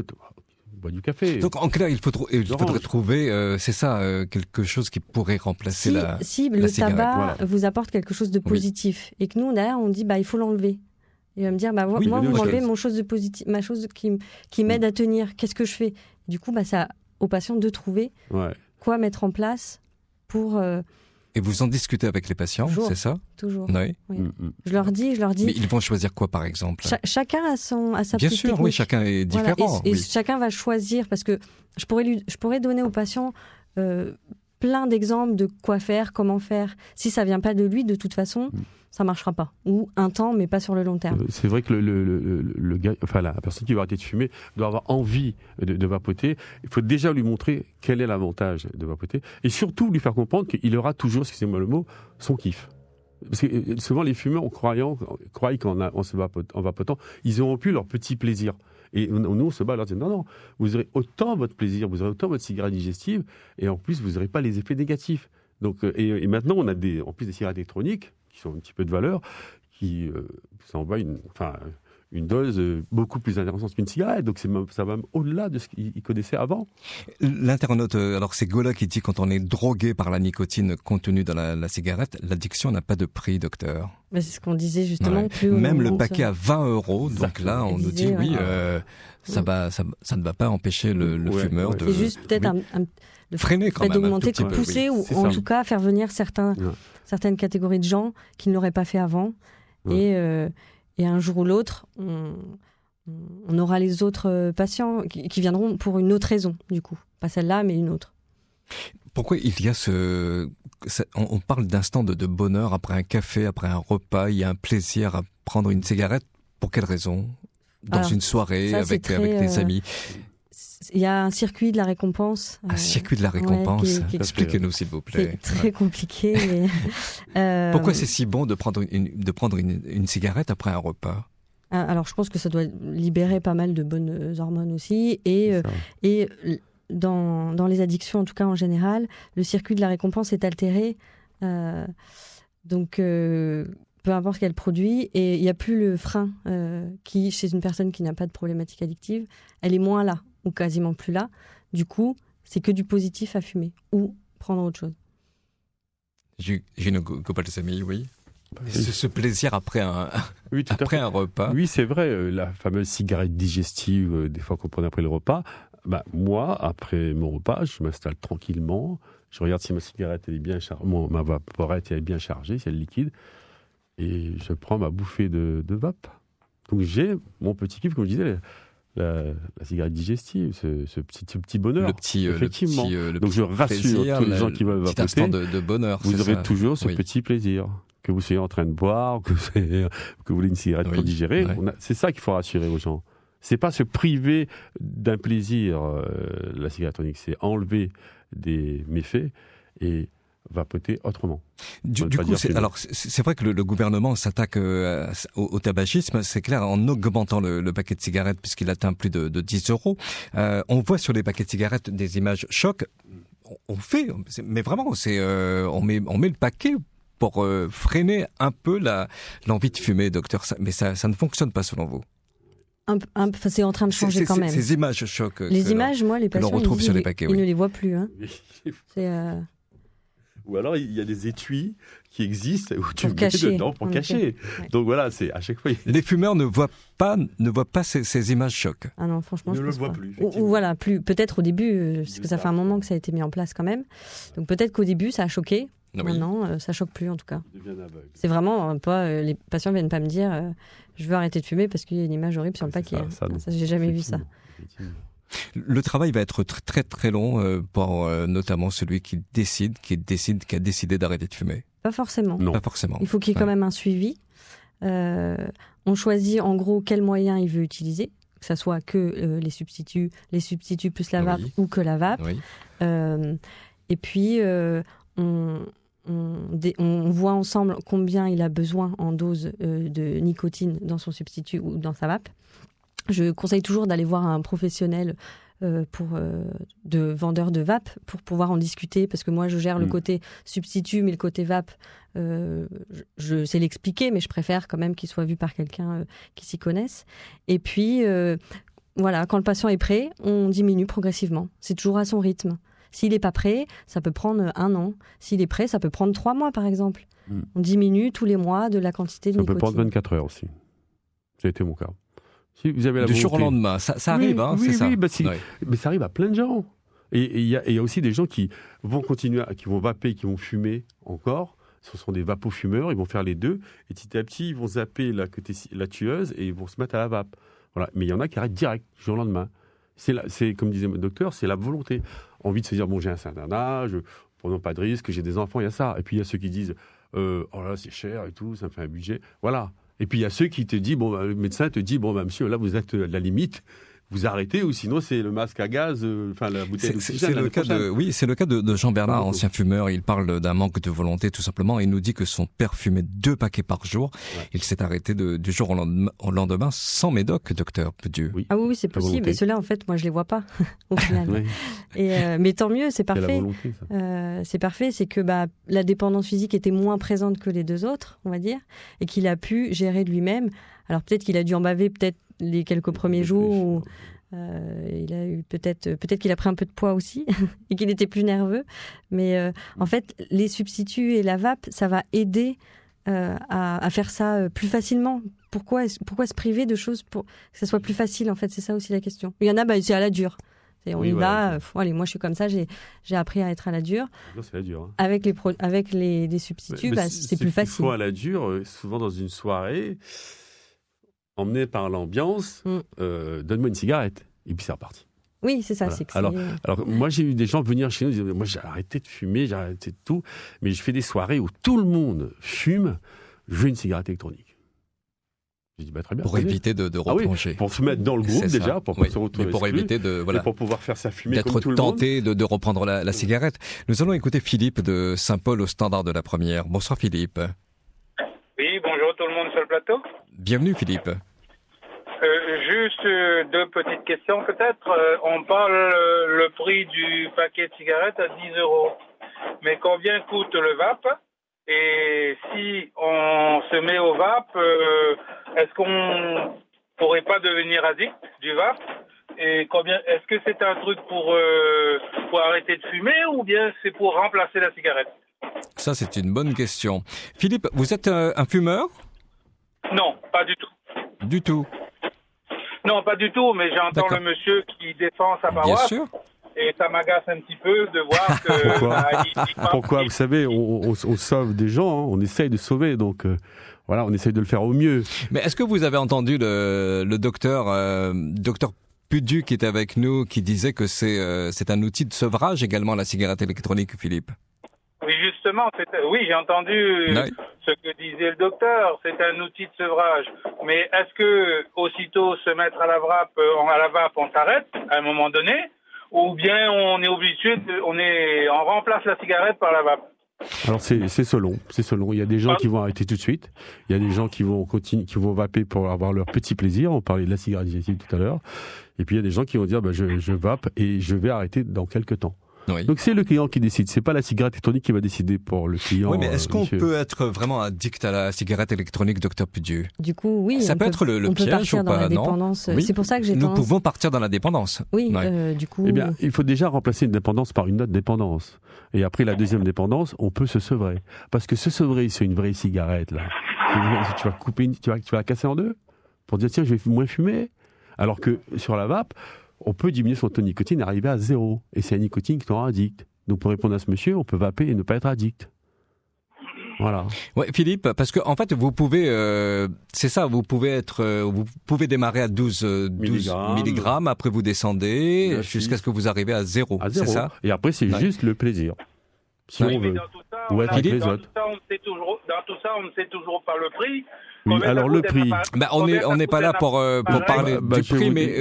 boit du café. Donc en clair, il faudrait trouver, c'est ça, quelque chose qui pourrait remplacer la le cigarette. tabac vous apporte quelque chose de positif et que nous derrière on dit il faut l'enlever. Il va me dire moi vous m'enlevez ma chose qui m'aide à tenir. Qu'est-ce que je fais? Du coup c'est aux patients de trouver quoi mettre en place pour. Et vous en discutez avec les patients, c'est ça? Toujours. Oui. Je leur dis. Mais ils vont choisir quoi, par exemple? Chacun a sa Bien petite sûr, technique. oui, chacun est différent. Et chacun va choisir, parce que je pourrais donner aux patients plein d'exemples de quoi faire, comment faire. Si ça vient pas de lui, de toute façon, ça marchera pas. Ou un temps, mais pas sur le long terme. C'est vrai que le gars, la personne qui va arrêter de fumer doit avoir envie de vapoter. Il faut déjà lui montrer quel est l'avantage de vapoter. Et surtout lui faire comprendre qu'il aura toujours, excusez-moi le mot, son kiff. Parce que souvent les fumeurs, croient qu'en vapotant, ils auront plus leur petit plaisir. Et nous, on se bat à leur dire non, vous aurez autant votre plaisir, vous aurez autant votre cigarette digestive, et en plus, vous n'aurez pas les effets négatifs. Donc, et maintenant, on a en plus des cigarettes électroniques, qui sont un petit peu de valeur, qui s'envoient une dose beaucoup plus intéressante qu'une cigarette. Donc ça va même au-delà de ce qu'ils connaissaient avant. L'internaute, alors c'est Gola qui dit quand on est drogué par la nicotine contenue dans la cigarette, l'addiction n'a pas de prix, docteur. Mais c'est ce qu'on disait justement. Même le paquet à 20 €, donc là on nous dit ça ne va pas empêcher le fumeur de... C'est juste peut-être de freiner quand même, d'augmenter, de pousser, ou en tout cas faire venir certaines catégories de gens qui ne l'auraient pas fait avant. Et un jour ou l'autre, on aura les autres patients qui viendront pour une autre raison, du coup. Pas celle-là, mais une autre. Pourquoi il y a on parle d'instant de bonheur après un café, après un repas, il y a un plaisir à prendre une cigarette. Pour quelle raison? Dans une soirée, avec des amis? Il y a un circuit de la récompense. Un circuit de la récompense. Expliquez-nous, s'il vous plaît. C'est très compliqué. Mais pourquoi c'est si bon de prendre une cigarette après un repas? Alors, je pense que ça doit libérer pas mal de bonnes hormones aussi. Et dans les addictions, en tout cas en général, le circuit de la récompense est altéré. Donc, peu importe quel produit. Et il n'y a plus le frein qui, chez une personne qui n'a pas de problématique addictive, elle est moins là, ou quasiment plus là. Du coup, c'est que du positif à fumer ou prendre autre chose. Gino Gopalsamy, oui. Ce plaisir après un repas. Oui, c'est vrai, la fameuse cigarette digestive, des fois qu'on prenait après le repas. Moi, après mon repas, je m'installe tranquillement, je regarde si ma cigarette elle est bien chargée, ma vaporette elle est bien chargée, si elle est liquide, et je prends ma bouffée de vape. Donc j'ai mon petit kiff, comme je disais, la cigarette digestive, ce petit bonheur. Effectivement. Donc je rassure tous les gens qui veulent vapoter. Petit instant de bonheur. Vous aurez toujours ce petit plaisir. Que vous soyez en train de boire, que vous voulez une cigarette pour digérer. C'est ça qu'il faut rassurer aux gens. C'est pas se priver d'un plaisir, la cigarette électronique, c'est enlever des méfaits et vapoter autrement. Du coup, c'est vrai que le gouvernement s'attaque au tabagisme, c'est clair, en augmentant le paquet de cigarettes puisqu'il atteint plus de 10 €. On voit sur les paquets de cigarettes des images choc. Mais vraiment, on met le paquet pour freiner un peu l'envie de fumer, docteur. Mais ça ne fonctionne pas selon vous? C'est en train de changer quand même. Ces images choc. Les images, moi, les patients, retrouve sur les paquets, ils ne les voient plus. Hein. Ou alors, il y a des étuis qui existent où tu mets dedans pour cacher. Ouais. Donc voilà, c'est à chaque fois... Les fumeurs ne voient pas ces images choc. Ah non, franchement, je ne le vois plus. Ou voilà, peut-être au début, parce que ça fait un moment que ça a été mis en place quand même. Donc peut-être qu'au début, ça a choqué. Maintenant, ça choque plus en tout cas. C'est vraiment pas... les patients viennent pas me dire je veux arrêter de fumer parce qu'il y a une image horrible sur le paquet. Ça, j'ai jamais vu ça. Le travail va être très très long pour notamment celui qui a décidé d'arrêter de fumer. Pas forcément. Non. Pas forcément. Il faut qu'il y ait quand même un suivi. On choisit en gros quel moyen il veut utiliser, que ça soit que les substituts plus la vape ou que la vape. Oui. Et puis on voit ensemble combien il a besoin en dose de nicotine dans son substitut ou dans sa vape. Je conseille toujours d'aller voir un professionnel de vendeur de vape pour pouvoir en discuter, parce que moi je gère le côté substitut, mais le côté vape, je sais l'expliquer, mais je préfère quand même qu'il soit vu par quelqu'un qui s'y connaisse. Et puis voilà, quand le patient est prêt, on diminue progressivement. C'est toujours à son rythme. S'il n'est pas prêt, ça peut prendre 1 an. S'il est prêt, ça peut prendre 3 mois, par exemple. On diminue tous les mois de la quantité de nicotine. Ça peut prendre 24 heures aussi. Ça a été mon cas. Si vous avez la du volonté... jour au lendemain, ça arrive, c'est ça. Mais ça arrive à plein de gens. Et il y a aussi des gens qui vont continuer, qui vont vaper, qui vont fumer encore. Ce sont des vapofumeurs, ils vont faire les deux. Et petit à petit, ils vont zapper la tueuse et ils vont se mettre à la vape. Voilà. Mais il y en a qui arrêtent direct, du jour au lendemain. C'est comme disait mon docteur, c'est la volonté. Envie de se dire, bon, j'ai un certain âge, prenons pas de risque, j'ai des enfants, il y a ça. Et puis il y a ceux qui disent, oh là, c'est cher et tout, ça me fait un budget. Voilà. Et puis il y a ceux qui te disent, bon, le médecin te dit, bon, monsieur, là, vous êtes à la limite. Vous arrêtez ou sinon c'est le masque à gaz, la bouteille d'oxygène. C'est le cas de Jean-Bernard, ancien fumeur. Il parle d'un manque de volonté tout simplement. Il nous dit que son père fumait 2 paquets par jour. Ouais. Il s'est arrêté du jour au lendemain sans médoc, docteur Pedieu. Oui. Ah oui, c'est possible. Et ceux-là, en fait, moi je les vois pas au final. Oui. Mais tant mieux, c'est parfait. C'est la volonté, ça. C'est parfait, c'est que la dépendance physique était moins présente que les 2 autres, on va dire, et qu'il a pu gérer de lui-même. Alors peut-être qu'il a dû en baver les quelques premiers jours où il a eu peut-être qu'il a pris un peu de poids aussi et qu'il était plus nerveux. Mais en fait, les substituts et la vape, ça va aider à faire ça plus facilement. Pourquoi se priver de choses pour que ça soit plus facile, en fait? C'est ça aussi la question. Il y en a, c'est à la dure. On y va. Allez, moi, je suis comme ça. J'ai appris à être à la dure. C'est la dure. Hein. Avec les substituts, c'est plus facile. Il faut à la dure, souvent dans une soirée, emmené par l'ambiance, donne-moi une cigarette. Et puis c'est reparti. Oui, c'est ça. Voilà. Alors, moi, j'ai eu des gens venir chez nous, dire, moi, j'ai arrêté de fumer, j'ai arrêté de tout, mais je fais des soirées où tout le monde fume, je veux une cigarette électronique. J'ai dit, très bien. Pour éviter de replonger. Pour se mettre dans le groupe déjà, pour pas se retrouver pour éviter pour pouvoir faire sa fumée d'être comme tout le monde. tenté de reprendre la cigarette. Nous allons écouter Philippe de Saint-Paul au Standard de la Première. Bonsoir Philippe. Oui, bonjour tout le monde sur le plateau. Bienvenue Philippe. Juste 2 petites questions peut-être. On parle le prix du paquet de cigarettes à 10 €. Mais combien coûte le vape? Et si on se met au vape, est-ce qu'on pourrait pas devenir addict du vape? Et est-ce que c'est un truc pour arrêter de fumer ou bien c'est pour remplacer la cigarette? Ça, c'est une bonne question. Philippe, vous êtes un fumeur? Non, pas du tout. Du tout? Non, pas du tout, mais j'entends le monsieur qui défend sa paroisse. Bien sûr. Et ça m'agace un petit peu de voir que... Pourquoi vous savez, on sauve des gens, on essaye de sauver, donc on essaye de le faire au mieux. Mais est-ce que vous avez entendu le docteur Pedieu qui était avec nous, qui disait que c'est un outil de sevrage également, la cigarette électronique, Philippe? Oui, justement, j'ai entendu ce que disait le docteur, c'est un outil de sevrage. Mais est-ce que aussitôt se mettre à la vape, on s'arrête à un moment donné, ou bien on est obligé on remplace la cigarette par la vape? Alors c'est selon. Il y a des gens qui vont arrêter tout de suite. Il y a des gens qui vont continuer, qui vont vaper pour avoir leur petit plaisir. On parlait de la cigarette digestive tout à l'heure. Et puis il y a des gens qui vont dire je vape et je vais arrêter dans quelques temps. Oui. Donc c'est le client qui décide, c'est pas la cigarette électronique qui va décider pour le client. Oui, mais est-ce qu'on peut être vraiment addict à la cigarette électronique, docteur Pedieu? Du coup, oui. Ça peut être le piège ou pas, non? Oui. C'est pour ça que j'ai Nous pouvons partir dans la dépendance. Oui, du coup. Eh bien, il faut déjà remplacer une dépendance par une autre dépendance. Et après la deuxième dépendance, on peut se sevrer. Parce que se sevrer, c'est une vraie cigarette, là. Tu vas couper, tu vas la casser en deux pour dire tiens, je vais moins fumer. Alors que sur la vape, on peut diminuer son taux de nicotine et arriver à 0. Et c'est la nicotine qui te rend addict. Donc pour répondre à ce monsieur, on peut vaper et ne pas être addict. Voilà. Ouais, Philippe, parce que en fait, vous pouvez, c'est ça, vous pouvez démarrer à 12 milligrammes, après vous descendez jusqu'à ce que vous arrivez à 0. À 0. C'est ça. Et après, c'est juste le plaisir. Si on veut. Dans tout ça, ou être avec les autres. Dans tout ça, on ne sait toujours pas le prix. Oui, alors le prix. On n'est pas là pour parler du prix, mais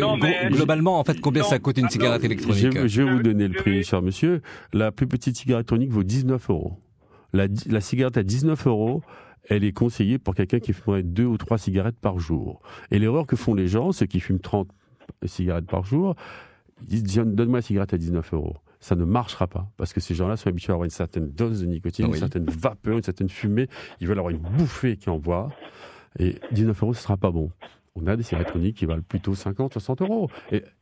globalement, en fait, combien ça coûte une cigarette électronique? Je vais vous donner le prix, cher monsieur. La plus petite cigarette électronique vaut 19 €. La cigarette à 19 €, elle est conseillée pour quelqu'un qui fumerait 2 ou 3 cigarettes par jour. Et l'erreur que font les gens, ceux qui fument 30 cigarettes par jour, ils disent donne-moi la cigarette à 19 €. Ça ne marchera pas, parce que ces gens-là sont habitués à avoir une certaine dose de nicotine, une certaine vapeur, une certaine fumée. Ils veulent avoir une bouffée qui envoie. Et 19 €, ce ne sera pas bon. On a des cigarettes électroniques qui valent plutôt 50, 60 euros.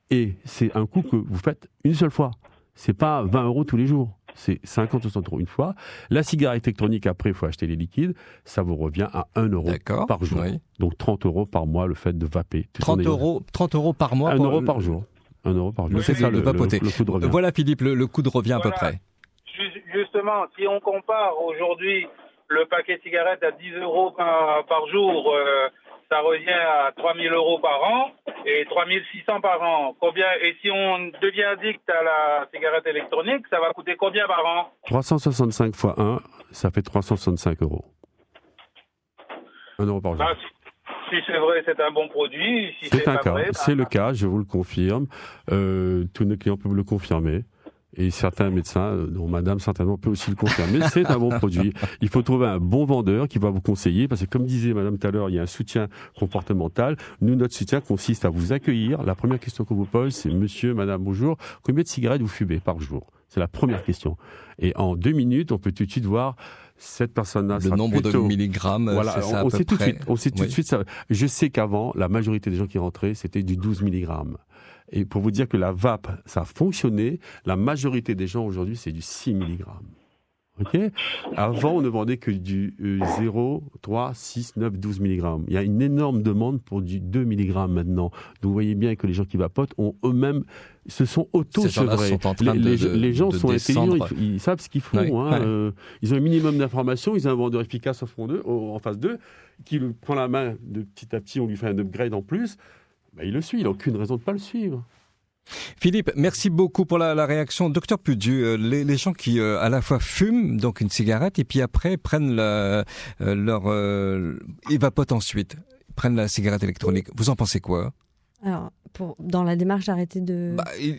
Et c'est un coût que vous faites une seule fois. C'est pas 20 euros tous les jours. C'est 50, 60 euros une fois. La cigarette électronique, après, il faut acheter les liquides. Ça vous revient à 1 euro par jour. Oui. Donc 30 euros par mois, le fait de vaper. 30 euros par mois 1 euro par jour. 1 euro par jour. C'est ça, le vapoter. Le coût de revient. Voilà, Philippe, le coût de revient à peu près. Justement, si on compare aujourd'hui le paquet de cigarettes à 10 euros par jour, ça revient à 3 000 euros par an et 3 600 par an. Et si on devient addict à la cigarette électronique, ça va coûter combien par an ? 365 fois 1, ça fait 365 euros. 1 euro par jour. Si c'est vrai, c'est un bon produit. Si c'est un pas cas. Vrai, c'est le cas, je vous le confirme. Tous nos clients peuvent le confirmer. Et certains médecins, dont madame certainement peut aussi le confirmer, c'est un bon produit. Il faut trouver un bon vendeur qui va vous conseiller, parce que comme disait madame tout à l'heure, il y a un soutien comportemental. Nous, notre soutien consiste à vous accueillir. La première question qu'on vous pose, c'est monsieur, madame, bonjour, combien de cigarettes vous fumez par jour ? C'est la première question. Et en 2 minutes, on peut tout de suite voir cette personne-là. Le nombre de milligrammes, voilà, c'est ça à peu près. On sait tout de suite ça. Je sais qu'avant, la majorité des gens qui rentraient, c'était du 12 milligrammes. Et pour vous dire que la vape, ça a fonctionné, la majorité des gens aujourd'hui, c'est du 6 mg. Ok ? Avant, on ne vendait que du 0, 3, 6, 9, 12 mg. Il y a une énorme demande pour du 2 mg maintenant. Donc vous voyez bien que les gens qui vapotent ont eux-mêmes, se sont auto-sevrés. Les gens sont intelligents, ils savent ce qu'ils font. Oui, ils ont un minimum d'informations, ils ont un vendeur efficace en face d'eux, qui lui prend la main de petit à petit, on lui fait un upgrade en plus. Il le suit, il n'a aucune raison de ne pas le suivre. Philippe, merci beaucoup pour la réaction. Docteur Pudu, les gens qui à la fois fument donc une cigarette et puis après prennent et vapotent ensuite, prennent la cigarette électronique. Vous en pensez quoi ? Alors, dans la démarche d'arrêter de...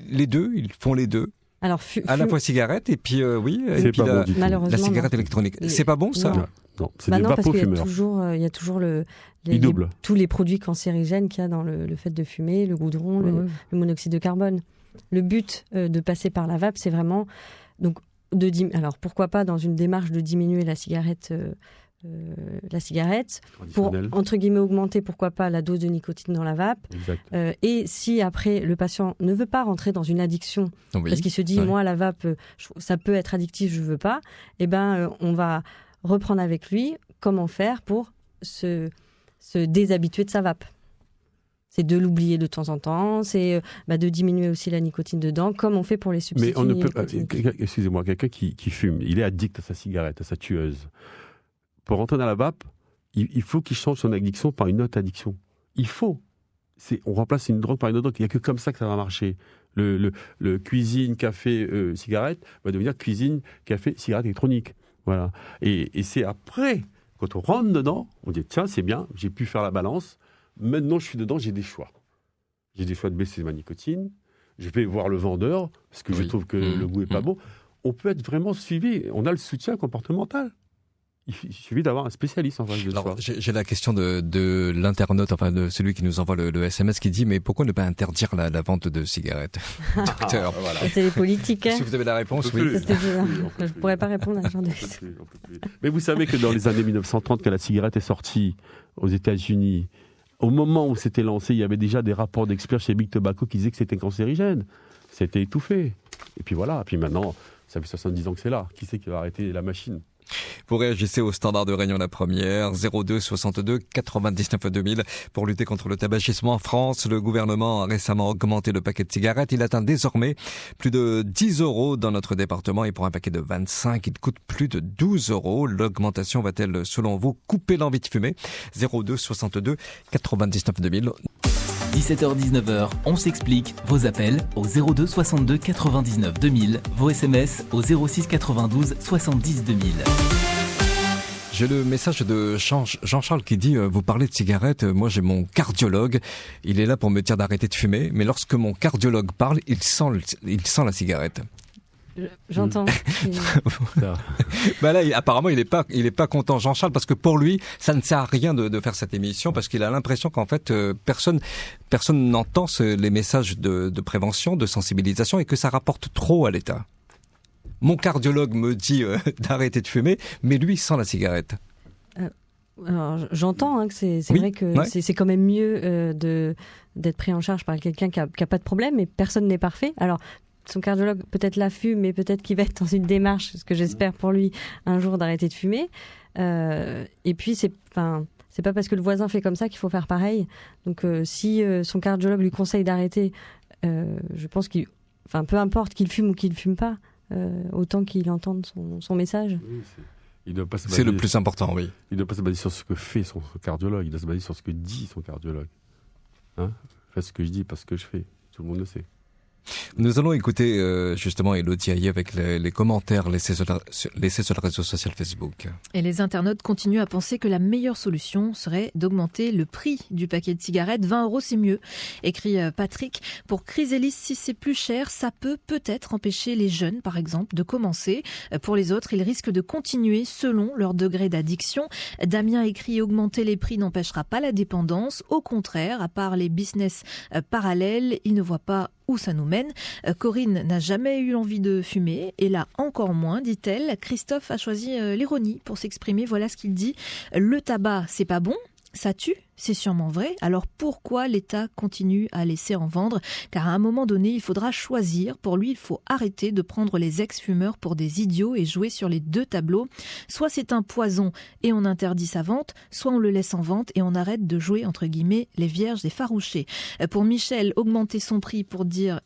Les deux, ils font les deux. Alors, à la fois cigarette et puis la cigarette électronique. C'est pas bon ça ? Non, c'est des vapofumeurs. Il y a toujours tous les produits cancérigènes qu'il y a dans le fait de fumer, le goudron, le monoxyde de carbone. Le but de passer par la vape, c'est vraiment alors pourquoi pas dans une démarche de diminuer la cigarette pour entre guillemets augmenter pourquoi pas la dose de nicotine dans la vape. Et si après le patient ne veut pas rentrer dans une addiction parce qu'il se dit moi la vape ça peut être addictif, je veux pas, on va reprendre avec lui comment faire pour se déshabituer de sa vape. C'est de l'oublier de temps en temps, c'est de diminuer aussi la nicotine dedans, comme on fait pour les substituts. Mais on ne peut excusez-moi, quelqu'un qui fume, il est addict à sa cigarette, à sa tueuse. Pour rentrer dans la vape, il faut qu'il change son addiction par une autre addiction. Il faut. On remplace une drogue par une autre drogue. Il n'y a que comme ça que ça va marcher. Le cuisine, café, cigarette va devenir cuisine, café, cigarette électronique. Voilà. Et c'est après, quand on rentre dedans, on dit tiens, c'est bien, j'ai pu faire la balance. Maintenant, je suis dedans, j'ai des choix. J'ai des choix de baisser ma nicotine. Je vais voir le vendeur, parce que je trouve que le goût n'est pas bon. On peut être vraiment suivi. On a le soutien comportemental. Il suffit d'avoir un spécialiste en face de soi. J'ai la question de l'internaute, enfin de celui qui nous envoie le SMS qui dit mais pourquoi ne pas interdire la vente de cigarettes, docteur? Voilà. C'est les politiques. Si vous avez la réponse, oui. Je ne pourrais pas répondre à ce genre de questions. Mais vous savez que dans les années 1930, quand la cigarette est sortie aux États-Unis, au moment où c'était lancé, il y avait déjà des rapports d'experts chez Big Tobacco qui disaient que c'était cancérigène. C'était étouffé. Et puis voilà. Puis maintenant, ça fait 70 ans que c'est là. Qui c'est qui va arrêter la machine? Vous réagissez au standard de Réunion la première, 02 62 99 2000. Pour lutter contre le tabagisme en France, le gouvernement a récemment augmenté le paquet de cigarettes. Il atteint désormais plus de 10 € dans notre département et pour un paquet de 25, il coûte plus de 12 €. L'augmentation va-t-elle, selon vous, couper l'envie de fumer? 02 62 99 2000. 17h-19h, on s'explique. Vos appels au 02 62 99 2000. Vos SMS au 06 92 70 2000. J'ai le message de Jean-Charles qui dit vous parlez de cigarettes, moi j'ai mon cardiologue, il est là pour me dire d'arrêter de fumer, mais lorsque mon cardiologue parle, il sent la cigarette. J'entends. Là, apparemment, il est pas content, Jean-Charles, parce que pour lui, ça ne sert à rien de faire cette émission, parce qu'il a l'impression qu'en fait, personne n'entend les messages de prévention, de sensibilisation, et que ça rapporte trop à l'État. Mon cardiologue me dit d'arrêter de fumer, mais lui sent la cigarette. Alors, j'entends que c'est Oui, vrai que ouais. c'est quand même mieux d'être pris en charge par quelqu'un qui a pas de problème, mais personne n'est parfait. Alors, son cardiologue peut-être l'a fume, mais peut-être qu'il va être dans une démarche, ce que j'espère pour lui, un jour d'arrêter de fumer. Et puis, c'est pas parce que le voisin fait comme ça qu'il faut faire pareil. Donc, si son cardiologue lui conseille d'arrêter, je pense peu importe qu'il fume ou qu'il ne fume pas, autant qu'il entende son message. Oui, il doit pas se C'est baser- le plus important, oui. Il ne doit pas se baser sur ce que fait son cardiologue, il doit se baser sur ce que dit son cardiologue. Fais ce que je dis, pas ce que je fais. Tout le monde le sait. Nous allons écouter justement Elodie Haillé avec les commentaires laissés sur le réseau social Facebook. Et les internautes continuent à penser que la meilleure solution serait d'augmenter le prix du paquet de cigarettes. 20 € c'est mieux, écrit Patrick. Pour Chrysélis, si c'est plus cher, ça peut-être empêcher les jeunes, par exemple, de commencer. Pour les autres, ils risquent de continuer selon leur degré d'addiction. Damien écrit « Augmenter les prix n'empêchera pas la dépendance. Au contraire, à part les business parallèles, il ne voit pas où ça nous mène. Corinne n'a jamais eu envie de fumer, et là encore moins, dit-elle. Christophe a choisi l'ironie pour s'exprimer. Voilà ce qu'il dit. Le tabac, c'est pas bon, ça tue, c'est sûrement vrai. Alors pourquoi l'État continue à laisser en vendre ? Car à un moment donné, il faudra choisir. Pour lui, il faut arrêter de prendre les ex-fumeurs pour des idiots et jouer sur les deux tableaux. Soit c'est un poison et on interdit sa vente, soit on le laisse en vente et on arrête de jouer, entre guillemets, les vierges effarouchées. Pour Michel, augmenter son prix pour dire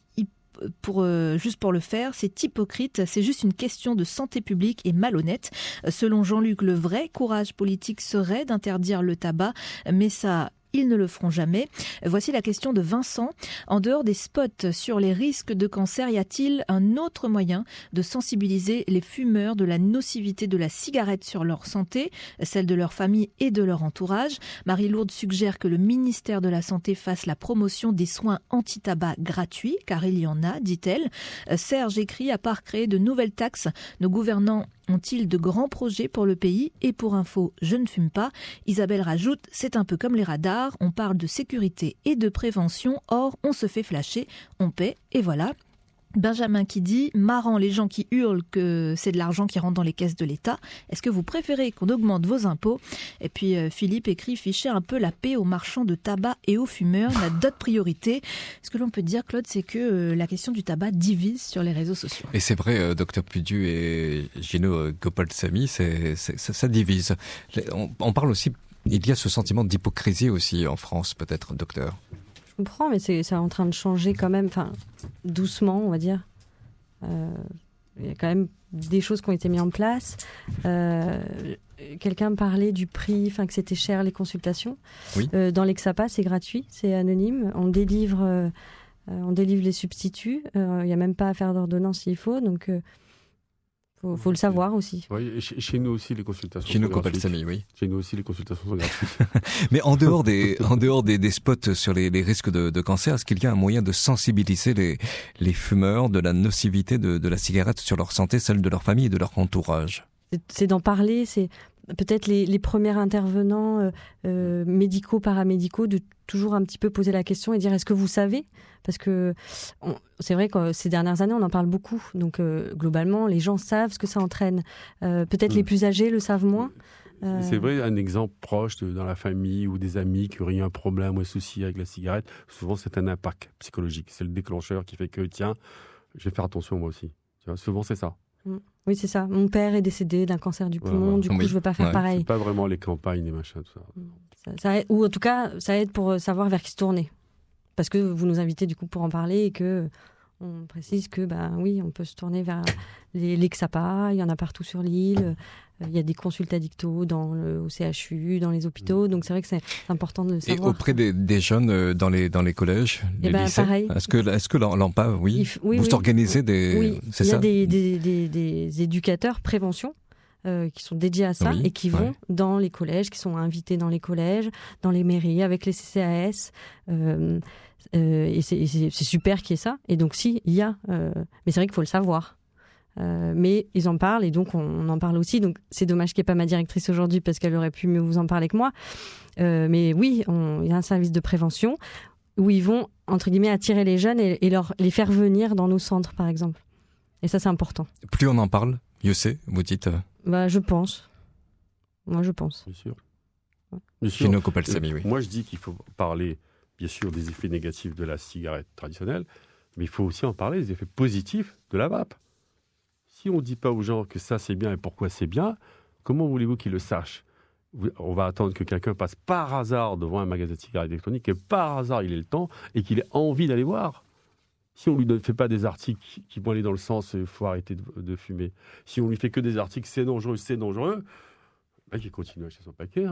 juste pour le faire, c'est hypocrite, c'est juste une question de santé publique et malhonnête. Selon Jean-Luc, le vrai courage politique serait d'interdire le tabac, mais ça, ils ne le feront jamais. Voici la question de Vincent. En dehors des spots sur les risques de cancer, y a-t-il un autre moyen de sensibiliser les fumeurs de la nocivité de la cigarette sur leur santé, celle de leur famille et de leur entourage ? Marie-Lourde suggère que le ministère de la Santé fasse la promotion des soins anti-tabac gratuits, car il y en a, dit-elle. Serge écrit, à part créer de nouvelles taxes, nos gouvernants ont-ils de grands projets pour le pays ? Et pour info, je ne fume pas. Isabelle rajoute, c'est un peu comme les radars, on parle de sécurité et de prévention, or on se fait flasher, on paie et voilà. Benjamin qui dit, marrant les gens qui hurlent que c'est de l'argent qui rentre dans les caisses de l'État. Est-ce que vous préférez qu'on augmente vos impôts ? Et puis Philippe écrit, fichez un peu la paix aux marchands de tabac et aux fumeurs, on a d'autres priorités. Ce que l'on peut dire, Claude, c'est que la question du tabac divise sur les réseaux sociaux. Et c'est vrai, Dr Pudu et Gino Gopalsamy, ça divise. On parle aussi, il y a ce sentiment d'hypocrisie aussi en France, peut-être, docteur. Je comprends, mais c'est en train de changer quand même, doucement, on va dire. Il y a quand même des choses qui ont été mises en place. Quelqu'un parlait du prix, que c'était cher les consultations. Oui. Dans l'Exapa, c'est gratuit, c'est anonyme. On délivre les substituts. Il n'y a même pas à faire d'ordonnance s'il faut, donc faut le savoir aussi. Oui, et chez nous aussi, les consultations Gino sont gratuites. Gopalsamy, oui. Chez nous aussi, les consultations sont gratuites. Mais en dehors des spots sur les risques de cancer, est-ce qu'il y a un moyen de sensibiliser les fumeurs de la nocivité de la cigarette sur leur santé, celle de leur famille et de leur entourage ? C'est d'en parler, c'est peut-être les premiers intervenants médicaux, paramédicaux, de toujours un petit peu poser la question et dire est-ce que vous savez ? Parce que c'est vrai que ces dernières années, on en parle beaucoup. Donc globalement, les gens savent ce que ça entraîne. Peut-être les plus âgés le savent moins. C'est vrai, un exemple proche dans la famille ou des amis qui auraient eu un problème ou un souci avec la cigarette, souvent c'est un impact psychologique. C'est le déclencheur qui fait que, tiens, je vais faire attention moi aussi. Tu vois, souvent c'est ça. Oui, c'est ça. Mon père est décédé d'un cancer du poumon, du coup, je ne veux pas faire pareil. C'est pas vraiment les campagnes, les machins, tout ça. Ça aide, ou en tout cas, ça aide pour savoir vers qui se tourner. Parce que vous nous invitez du coup pour en parler et que on précise que, oui, on peut se tourner vers les XAPA, il y en a partout sur l'île. Il y a des consultes addictos au CHU, dans les hôpitaux, donc c'est vrai que c'est important de le savoir. Et auprès des jeunes dans les collèges, les lycées, pareil. Est-ce que l'AMPA, vous organisez des... Oui, c'est il y ça a des éducateurs prévention qui sont dédiés à ça et qui vont dans les collèges, qui sont invités dans les collèges, dans les mairies, avec les CCAS. Et c'est super qu'il y ait ça. Et donc il y a... mais c'est vrai qu'il faut le savoir. Mais ils en parlent et donc on en parle aussi. Donc c'est dommage qu'il n'y ait pas ma directrice aujourd'hui parce qu'elle aurait pu mieux vous en parler que moi. Mais oui, il y a un service de prévention où ils vont, entre guillemets, attirer les jeunes et les faire venir dans nos centres, par exemple. Et ça, c'est important. Plus on en parle, mieux c'est, vous dites Je pense. Moi, je pense. Bien sûr. Gino Copal-Samy, oui. Moi, je dis qu'il faut parler, bien sûr, des effets négatifs de la cigarette traditionnelle, mais il faut aussi en parler des effets positifs de la vape. Si on ne dit pas aux gens que ça, c'est bien et pourquoi c'est bien, comment voulez-vous qu'ils le sachent ? On va attendre que quelqu'un passe par hasard devant un magasin de cigarettes électroniques et par hasard, il ait le temps et qu'il ait envie d'aller voir. Si on ne lui fait pas des articles qui vont aller dans le sens « il faut arrêter de fumer », si on lui fait que des articles « c'est dangereux », le mec, il continue à acheter son paquet.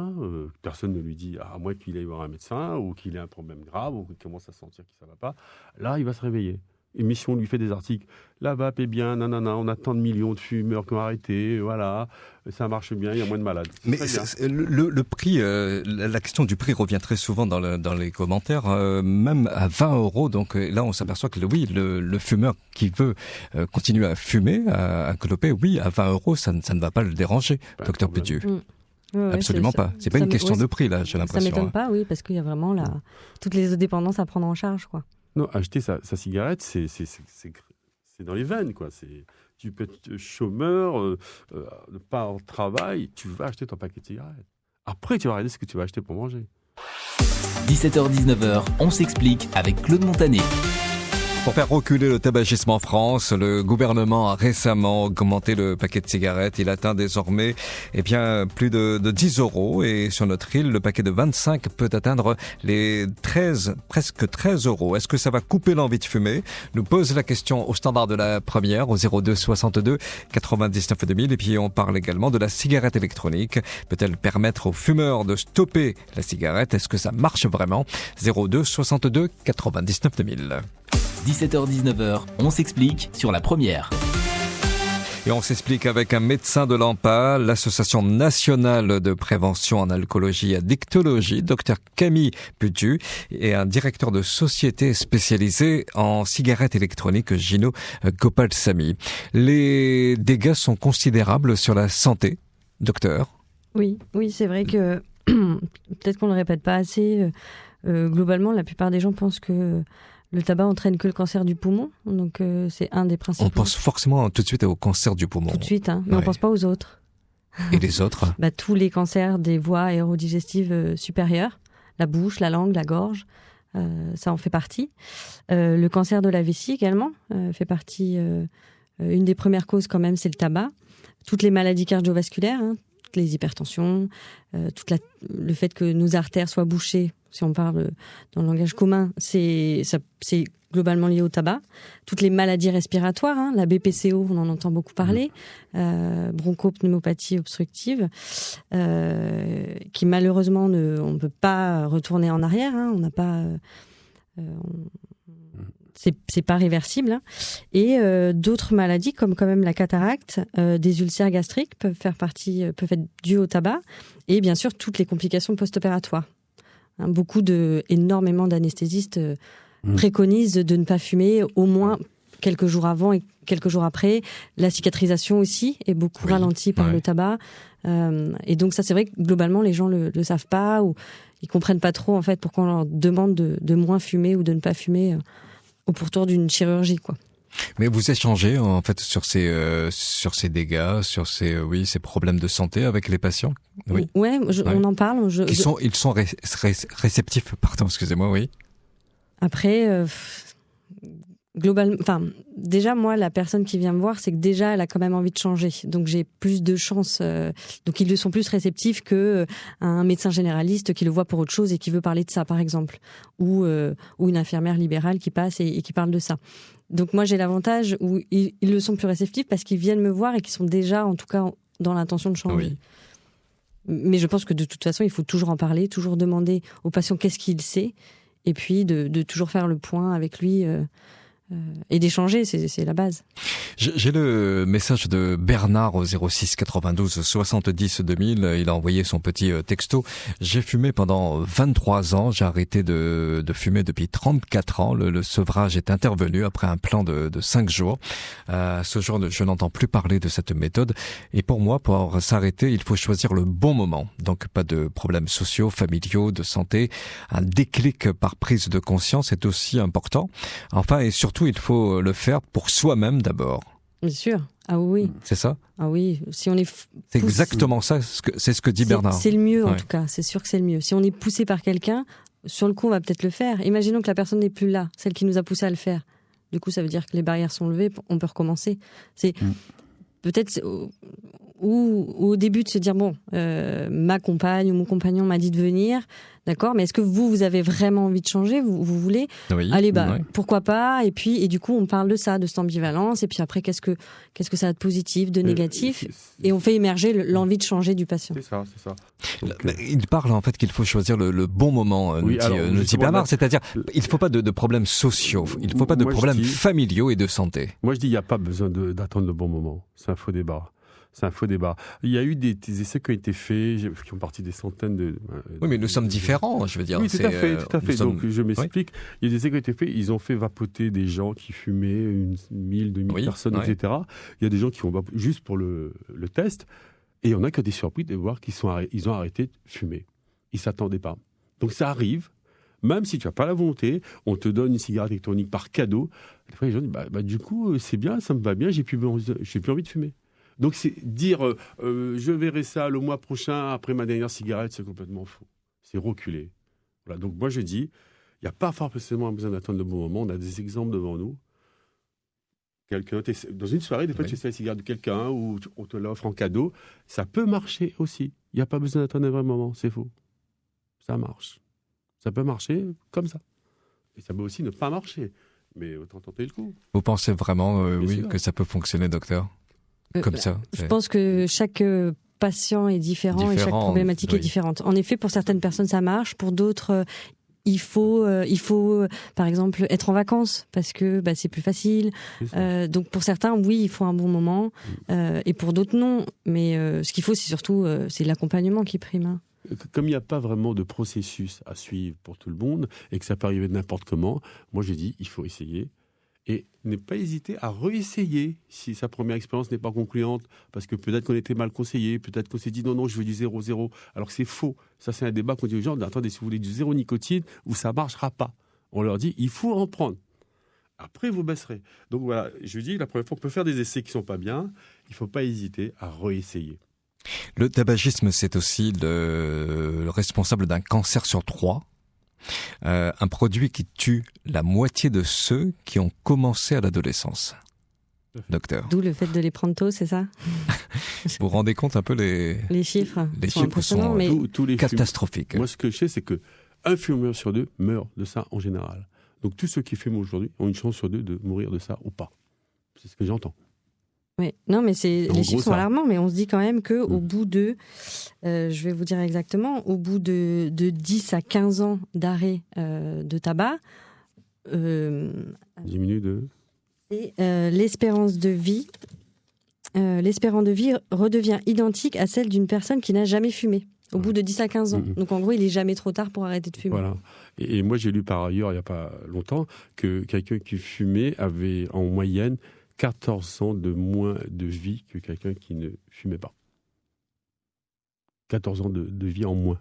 Personne ne lui dit « à moins qu'il aille voir un médecin ou qu'il ait un problème grave ou qu'il commence à sentir que ça ne va pas ». Là, il va se réveiller. Et mais si on lui fait des articles « la vape est bien, nanana, on a tant de millions de fumeurs qui ont arrêté, voilà, ça marche bien, il y a moins de malades ». Mais le prix, la question du prix revient très souvent dans les commentaires, même à 20 €. Donc là, on s'aperçoit que le fumeur qui veut continuer à fumer, à cloper, oui, à 20 €, ça ne va pas le déranger, docteur Pétu. Ouais, absolument pas. C'est pas une question de prix, là, j'ai l'impression. Ça m'étonne pas, oui, parce qu'il y a vraiment toutes les dépendances à prendre en charge, quoi. Non, acheter sa cigarette, c'est dans les veines, quoi. Tu peux être chômeur, pas en travail, tu vas acheter ton paquet de cigarettes. Après, tu vas regarder ce que tu vas acheter pour manger. 17h-19h, on s'explique avec Claude Montané. Pour faire reculer le tabagisme en France, le gouvernement a récemment augmenté le paquet de cigarettes. Il atteint désormais plus de 10 €. Et sur notre île, le paquet de 25 peut atteindre les presque 13 €. Est-ce que ça va couper l'envie de fumer ? Nous pose la question au standard de la première, au 02 62 99 2000. Et puis on parle également de la cigarette électronique. Peut-elle permettre aux fumeurs de stopper la cigarette ? Est-ce que ça marche vraiment ? 02 62 99 2000. 17h-19h, on s'explique sur la première. Et on s'explique avec un médecin de l'ANPA, l'Association nationale de prévention en alcoolologie et addictologie, Dr Camille Pétu, et un directeur de société spécialisée en cigarettes électroniques, Gino Copal-Samy. Les dégâts sont considérables sur la santé, docteur ? Oui, c'est vrai que peut-être qu'on ne le répète pas assez. Globalement, la plupart des gens pensent que le tabac entraîne que le cancer du poumon, donc c'est un des principaux. On pense forcément tout de suite au cancer du poumon. Tout de suite, mais on pense pas aux autres. Et les autres ? Tous les cancers des voies aérodigestives supérieures, la bouche, la langue, la gorge, ça en fait partie. Le cancer de la vessie également fait partie. Une des premières causes quand même, c'est le tabac. Toutes les maladies cardiovasculaires, toutes les hypertensions, le fait que nos artères soient bouchées, si on parle dans le langage commun, c'est globalement lié au tabac. Toutes les maladies respiratoires, la BPCO, on en entend beaucoup parler, bronchopneumopathie obstructive, qui malheureusement, on ne peut pas retourner en arrière, on n'a pas... c'est pas réversible. Et d'autres maladies, comme quand même la cataracte, des ulcères gastriques peuvent être dues au tabac, et bien sûr toutes les complications post-opératoires. Énormément d'anesthésistes préconisent de ne pas fumer au moins quelques jours avant et quelques jours après. La cicatrisation aussi est beaucoup ralentie par le tabac. Et donc ça, c'est vrai que globalement, les gens le savent pas ou ils comprennent pas trop en fait pourquoi on leur demande de moins fumer ou de ne pas fumer au pourtour d'une chirurgie, quoi. Mais vous échangez en fait sur ces dégâts, sur ces problèmes de santé avec les patients. Oui. On en parle. Ils sont réceptifs. Pardon, excusez-moi. Oui. Après, globalement, déjà moi, la personne qui vient me voir, c'est que déjà elle a quand même envie de changer. Donc j'ai plus de chances. Donc ils sont plus réceptifs que un médecin généraliste qui le voit pour autre chose et qui veut parler de ça, par exemple, ou une infirmière libérale qui passe et qui parle de ça. Donc moi j'ai l'avantage où ils le sont plus réceptifs parce qu'ils viennent me voir et qu'ils sont déjà en tout cas dans l'intention de changer. Oui. Mais je pense que de toute façon il faut toujours en parler, toujours demander au patient qu'est-ce qu'il sait et puis de toujours faire le point avec lui et d'échanger, c'est la base. J'ai le message de Bernard au 06 92 70 2000. Il a envoyé son petit texto. J'ai fumé pendant 23 ans. J'ai arrêté de fumer depuis 34 ans. Le sevrage est intervenu après un plan de 5 jours. À ce jour, je n'entends plus parler de cette méthode. Et pour moi, pour s'arrêter, il faut choisir le bon moment. Donc, pas de problèmes sociaux, familiaux, de santé. Un déclic par prise de conscience est aussi important. Enfin, et surtout, il faut le faire pour soi-même d'abord. Bien sûr. Ah oui. C'est ça ? Ah oui. Si on est C'est exactement ça, c'est ce que dit Bernard. C'est le mieux en tout cas, c'est sûr que c'est le mieux. Si on est poussé par quelqu'un, sur le coup on va peut-être le faire. Imaginons que la personne n'est plus là, celle qui nous a poussé à le faire. Du coup ça veut dire que les barrières sont levées, on peut recommencer. C'est peut-être au début de se dire ma compagne ou mon compagnon m'a dit de venir, d'accord, mais est-ce que vous avez vraiment envie de changer, vous voulez ? Allez, pourquoi pas, et du coup on parle de ça, de cette ambivalence, et puis après qu'est-ce que ça a de positif, de négatif, et on fait émerger l'envie de changer du patient. C'est ça. Donc, il parle en fait qu'il faut choisir le bon moment, nous dit Bernard, c'est-à-dire il ne faut pas de problèmes sociaux, il ne faut pas de problèmes familiaux et de santé. Moi je dis il n'y a pas besoin d'attendre le bon moment, c'est un faux débat. C'est un faux débat. Il y a eu des essais qui ont été faits, qui ont parti des centaines de... Oui, mais nous sommes différents, je veux dire. Oui, tout à fait. Donc, je m'explique. Oui. Il y a des essais qui ont été faits, ils ont fait vapoter des gens qui fumaient, 1000, 2000 personnes, etc. Il y a des gens qui ont vapoté juste pour le test, et il y en a qui ont été surpris de voir qu'ils ont arrêté de fumer. Ils ne s'attendaient pas. Donc, ça arrive. Même si tu n'as pas la volonté, on te donne une cigarette électronique par cadeau. Des fois, les gens disent, du coup, c'est bien, ça me va bien, j'ai plus envie de fumer. Donc, c'est dire je verrai ça le mois prochain après ma dernière cigarette, c'est complètement faux. C'est reculé. Voilà. Donc, moi, je dis, il n'y a pas forcément besoin d'attendre le bon moment. On a des exemples devant nous. Quelqu'un, dans une soirée, des fois, tu essaies la cigarette de quelqu'un ou on te l'offre en cadeau. Ça peut marcher aussi. Il n'y a pas besoin d'attendre un vrai moment. C'est faux. Ça marche. Ça peut marcher comme ça. Et ça peut aussi ne pas marcher. Mais autant tenter le coup. Vous pensez vraiment que ça peut fonctionner, docteur ? Comme ça. Je pense que chaque patient est différent et chaque problématique est différente. En effet, pour certaines personnes, ça marche. Pour d'autres, il faut, par exemple, être en vacances parce que c'est plus facile. Donc, pour certains, oui, il faut un bon moment. Et pour d'autres, non. Mais ce qu'il faut, c'est surtout c'est l'accompagnement qui prime. Comme il n'y a pas vraiment de processus à suivre pour tout le monde et que ça peut arriver de n'importe comment, moi, je dis, il faut essayer. Et ne pas hésiter à réessayer si sa première expérience n'est pas concluante, parce que peut-être qu'on était mal conseillé, peut-être qu'on s'est dit non, je veux du 0,0, alors que c'est faux. Ça, c'est un débat qu'on dit aux gens, attendez, si vous voulez du 0 nicotine, ou ça ne marchera pas. On leur dit, il faut en prendre. Après, vous baisserez. Donc voilà, je dis, la première fois, on peut faire des essais qui ne sont pas bien, il ne faut pas hésiter à réessayer. Le tabagisme, c'est aussi le responsable d'un cancer sur 3. Un produit qui tue la moitié de ceux qui ont commencé à l'adolescence. Docteur. D'où le fait de les prendre tôt, c'est ça ? Vous vous rendez compte un peu les chiffres Les chiffres sont tous les catastrophiques. Moi, ce que je sais, c'est qu'un fumeur sur 2 meurt de ça en général. Donc tous ceux qui fument aujourd'hui ont une chance sur 2 de mourir de ça ou pas. C'est ce que j'entends. Oui, non, mais les chiffres sont alarmants, mais on se dit quand même qu'au bout de, je vais vous dire exactement, au bout de 10 à 15 ans d'arrêt de tabac, diminue de... Et l'espérance de vie redevient identique à celle d'une personne qui n'a jamais fumé, au bout de 10 à 15 ans. Donc en gros, il n'est jamais trop tard pour arrêter de fumer. Voilà. Et moi, j'ai lu par ailleurs, il n'y a pas longtemps, que quelqu'un qui fumait avait en moyenne 14 ans de moins de vie que quelqu'un qui ne fumait pas. 14 ans de vie en moins.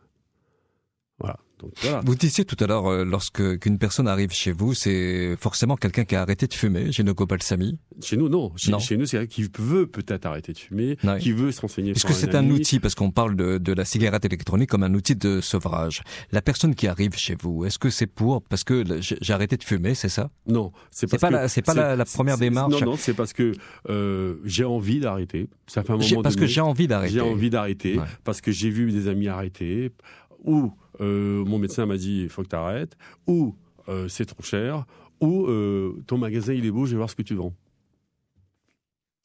Voilà. Donc, voilà. Vous disiez tout à l'heure, lorsqu'une personne arrive chez vous, c'est forcément quelqu'un qui a arrêté de fumer, gynécobalsamie. Chez nous, non. Chez nous, c'est quelqu'un qui veut peut-être arrêter de fumer, qui veut se renseigner. Est-ce que c'est un outil, parce qu'on parle de la cigarette électronique comme un outil de sevrage. La personne qui arrive chez vous, est-ce que c'est parce que j'ai arrêté de fumer, c'est ça ? Non, c'est pas la première démarche. Non, c'est parce que j'ai envie d'arrêter. Ça fait un moment parce que j'ai envie d'arrêter. J'ai envie d'arrêter, parce que j'ai vu des amis arrêter, ou mon médecin m'a dit il faut que tu arrêtes, ou c'est trop cher, ou ton magasin il est beau, je vais voir ce que tu vends.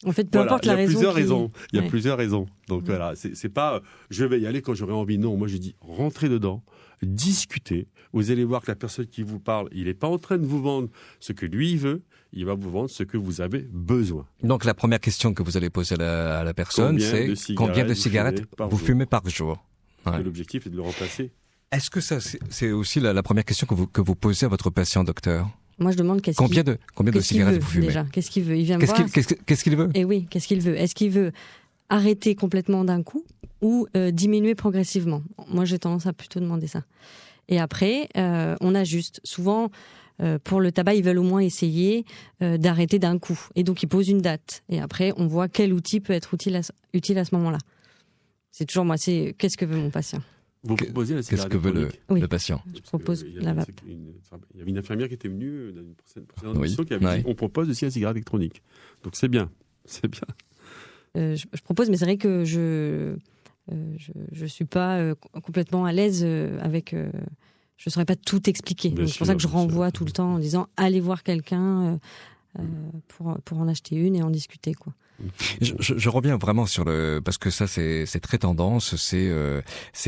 En fait, peu importe la raison. Il y a plusieurs raisons. Donc voilà, c'est pas je vais y aller quand j'aurai envie. Non, moi je dis rentrez dedans, discutez. Vous allez voir que la personne qui vous parle, il n'est pas en train de vous vendre ce que lui il veut, il va vous vendre ce que vous avez besoin. Donc la première question que vous allez poser à la personne, c'est combien de cigarettes vous fumez par jour ? L'objectif est de le remplacer. Est-ce que ça, c'est aussi la première question que vous posez à votre patient, docteur ? Moi, je demande combien de cigarettes vous fumez déjà ? Qu'est-ce qu'il veut ? Il vient me voir. Qu'est-ce qu'il veut ? Et oui, qu'est-ce qu'il veut ? Est-ce qu'il veut arrêter complètement d'un coup ou diminuer progressivement ? Moi, j'ai tendance à plutôt demander ça. Et après, on ajuste. Souvent, pour le tabac, ils veulent au moins essayer d'arrêter d'un coup. Et donc, ils posent une date. Et après, on voit quel outil peut être utile à ce moment-là. C'est toujours moi, c'est qu'est-ce que veut mon patient ? Vous proposez la cigarette Qu'est-ce que veut Oui. le patient ? Je propose la vape. Il y avait une infirmière qui était venue dans une précédente Oui. émission qui avait dit on propose aussi la cigarette électronique. Donc c'est bien. C'est bien. Je propose, mais c'est vrai que je suis pas complètement à l'aise avec. Je saurais pas tout expliquer. Donc, c'est pour ça que je renvoie tout le temps en disant allez voir quelqu'un pour en acheter une et en discuter, quoi. Je reviens vraiment sur parce que ça c'est très tendance, c'est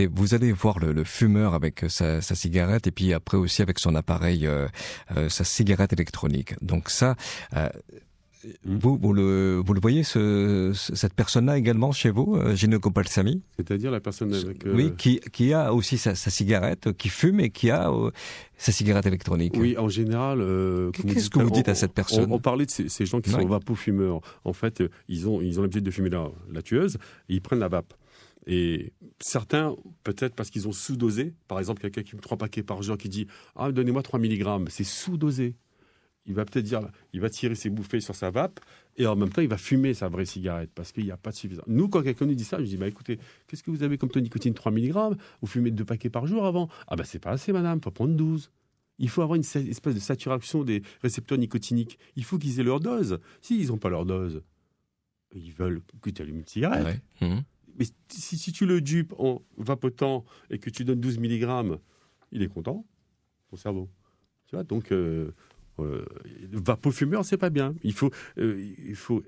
vous allez voir le fumeur avec sa cigarette et puis après aussi avec son appareil, sa cigarette électronique. Donc ça, vous le voyez cette personne-là également chez vous, Ginocco Balsami? C'est-à-dire la personne avec oui, qui a aussi sa cigarette, qui fume et qui a sa cigarette électronique. Oui, en général. Qu'est-ce que vous dites à cette personne? On parlait de ces gens qui sont vapofumeurs. En fait, ils ont l'habitude de fumer la tueuse et ils prennent la vape. Et certains, peut-être parce qu'ils ont sous-dosé, par exemple, quelqu'un qui fume 3 paquets par jour qui dit « Ah, donnez-moi 3 mg », c'est sous-dosé. Il va peut-être dire, il va tirer ses bouffées sur sa vape et en même temps, il va fumer sa vraie cigarette parce qu'il n'y a pas de suffisance. Nous, quand quelqu'un nous dit ça, je dis, écoutez, qu'est-ce que vous avez comme taux de nicotine? 3 mg? Vous fumez 2 paquets par jour avant? Ah c'est pas assez, madame, il faut prendre 12. Il faut avoir une espèce de saturation des récepteurs nicotiniques. Il faut qu'ils aient leur dose. S'ils n'ont pas leur dose, ils veulent que tu allumes une cigarette. Ouais. Mmh. Mais si tu le dupes en vapotant et que tu donnes 12 mg, il est content, ton cerveau. Tu vois, donc... vapofumeur, c'est pas bien. Il faut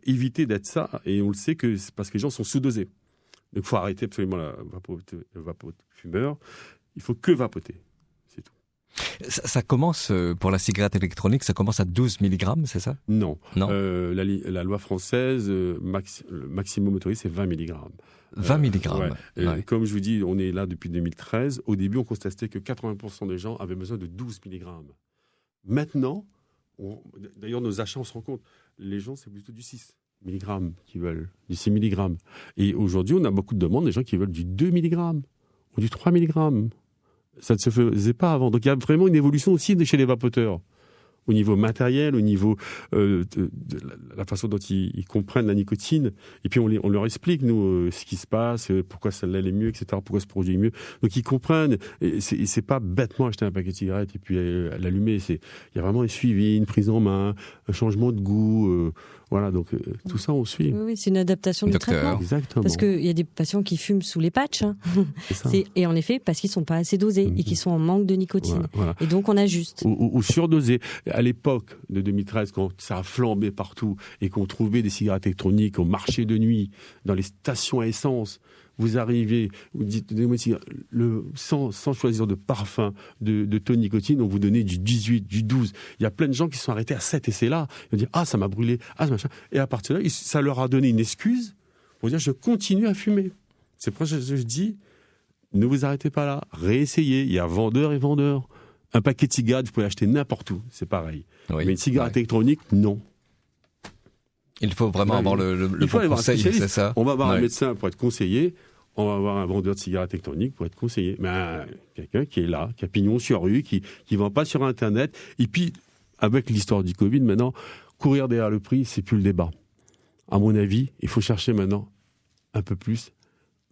éviter d'être ça, et on le sait que c'est parce que les gens sont sous-dosés. Donc il faut arrêter absolument le vapofumeur. Il faut que vapoter, c'est tout. Ça commence, pour la cigarette électronique, ça commence à 12 mg, c'est ça? Non. Non. La loi française, le maximum autorisé, c'est 20 mg. 20 mg. Ouais. Comme je vous dis, on est là depuis 2013. Au début, on constatait que 80% des gens avaient besoin de 12 mg. Maintenant, d'ailleurs, nos achats, on se rend compte, les gens, c'est plutôt du 6 mg qui veulent, du 6 mg. Et aujourd'hui, on a beaucoup de demandes des gens qui veulent du 2 mg ou du 3 mg. Ça ne se faisait pas avant. Donc, il y a vraiment une évolution aussi chez les vapoteurs. Au niveau matériel, au niveau de la façon dont ils comprennent la nicotine. Et puis, on leur explique, nous, ce qui se passe, pourquoi celle-là est mieux, etc., pourquoi ce produit est mieux. Donc, ils comprennent. Et c'est pas bêtement acheter un paquet de cigarettes et puis l'allumer. Il y a vraiment un suivi, une prise en main, un changement de goût. Voilà, donc tout ça, on suit. Oui, c'est une adaptation du traitement. Exactement. Parce qu'il y a des patients qui fument sous les patchs. Hein. Et en effet, parce qu'ils ne sont pas assez dosés et qu'ils sont en manque de nicotine. Voilà. Et donc, on ajuste. Ou surdosés. À l'époque de 2013, quand ça a flambé partout et qu'on trouvait des cigarettes électroniques au marché de nuit, dans les stations à essence, vous arrivez, vous dites, sans choisir de parfum, de taux de nicotine, on vous donnait du 18, du 12. Il y a plein de gens qui sont arrêtés à 7 essais là. Ils vont dire, ça m'a brûlé, machin. Et à partir de là, ça leur a donné une excuse pour dire, je continue à fumer. C'est pour ça que je dis, ne vous arrêtez pas là, réessayez. Il y a vendeurs et vendeurs. Un paquet de cigarettes, vous pouvez l'acheter n'importe où, c'est pareil. Oui, mais une cigarette électronique, non. Il faut vraiment avoir le bon conseil, c'est ça. On va avoir un médecin pour être conseillé, on va avoir un vendeur de cigarettes électroniques pour être conseillé. Mais quelqu'un qui est là, qui a pignon sur rue, qui ne vend pas sur Internet. Et puis, avec l'histoire du Covid, maintenant, courir derrière le prix, c'est plus le débat. À mon avis, il faut chercher maintenant un peu plus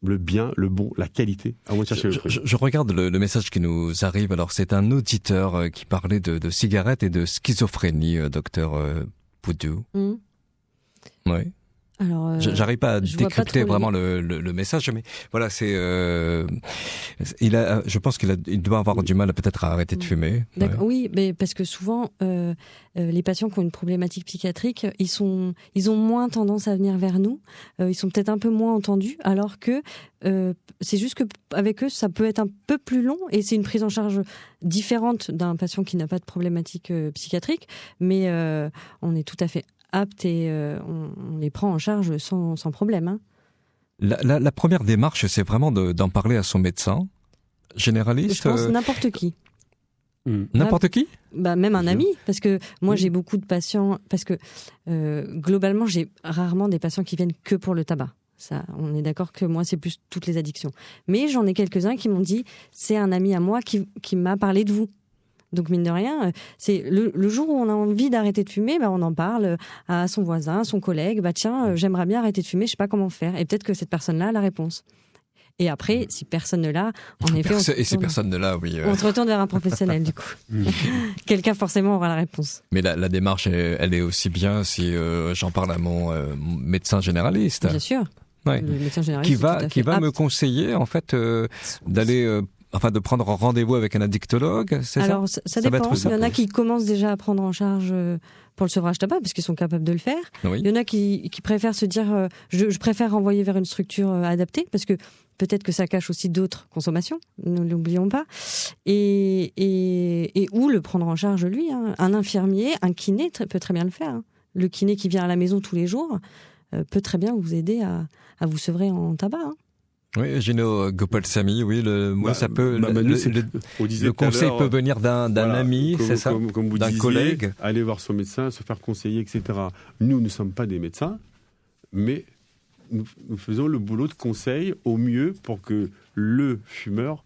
le bien, le bon, la qualité, avant de chercher le prix. Je regarde le message qui nous arrive. Alors, c'est un auditeur qui parlait de cigarettes et de schizophrénie, docteur Poudou. Oui. Alors, j'arrive pas à décrypter vraiment le message, mais voilà, je pense qu'il doit avoir du mal peut-être à arrêter de fumer. D'accord. Ouais. Oui, mais parce que souvent, les patients qui ont une problématique psychiatrique, ils ont moins tendance à venir vers nous. Ils sont peut-être un peu moins entendus, alors que c'est juste qu'avec eux, ça peut être un peu plus long et c'est une prise en charge différente d'un patient qui n'a pas de problématique psychiatrique, mais on est tout à fait apte et on les prend en charge sans problème. Hein. La première démarche, c'est vraiment d'en parler à son médecin généraliste. Je pense n'importe qui. N'importe qui ? Même un ami, parce que moi j'ai beaucoup de patients, parce que globalement j'ai rarement des patients qui viennent que pour le tabac. Ça, on est d'accord que moi c'est plus toutes les addictions. Mais j'en ai quelques-uns qui m'ont dit, c'est un ami à moi qui m'a parlé de vous. Donc mine de rien, c'est le jour où on a envie d'arrêter de fumer, on en parle à son voisin, à son collègue. Tiens, j'aimerais bien arrêter de fumer, je sais pas comment faire. Et peut-être que cette personne-là a la réponse. Et après, si personne ne l'a, en effet, si personne ne l'a, oui. On se retourne vers un professionnel du coup. Quelqu'un forcément aura la réponse. Mais la démarche, elle est aussi bien si j'en parle à mon médecin généraliste. Bien sûr. Ouais. Le médecin généraliste qui va me conseiller en fait d'aller de prendre rendez-vous avec un addictologue, c'est ça? Alors ça dépend. Il y en a qui commencent déjà à prendre en charge pour le sevrage tabac parce qu'ils sont capables de le faire. Oui. Il y en a qui préfèrent se dire je préfère renvoyer vers une structure adaptée parce que peut-être que ça cache aussi d'autres consommations, ne l'oublions pas. Et où le prendre en charge lui, un infirmier, un kiné peut très bien le faire. Le kiné qui vient à la maison tous les jours peut très bien vous aider à vous sevrer en tabac. Oui, Gino Gopalsamy, oui, ça peut. Le conseil peut venir d'un ami, c'est ça, comme vous d'un disiez, collègue. Aller voir son médecin, se faire conseiller, etc. Nous ne sommes pas des médecins, mais nous faisons le boulot de conseil au mieux pour que le fumeur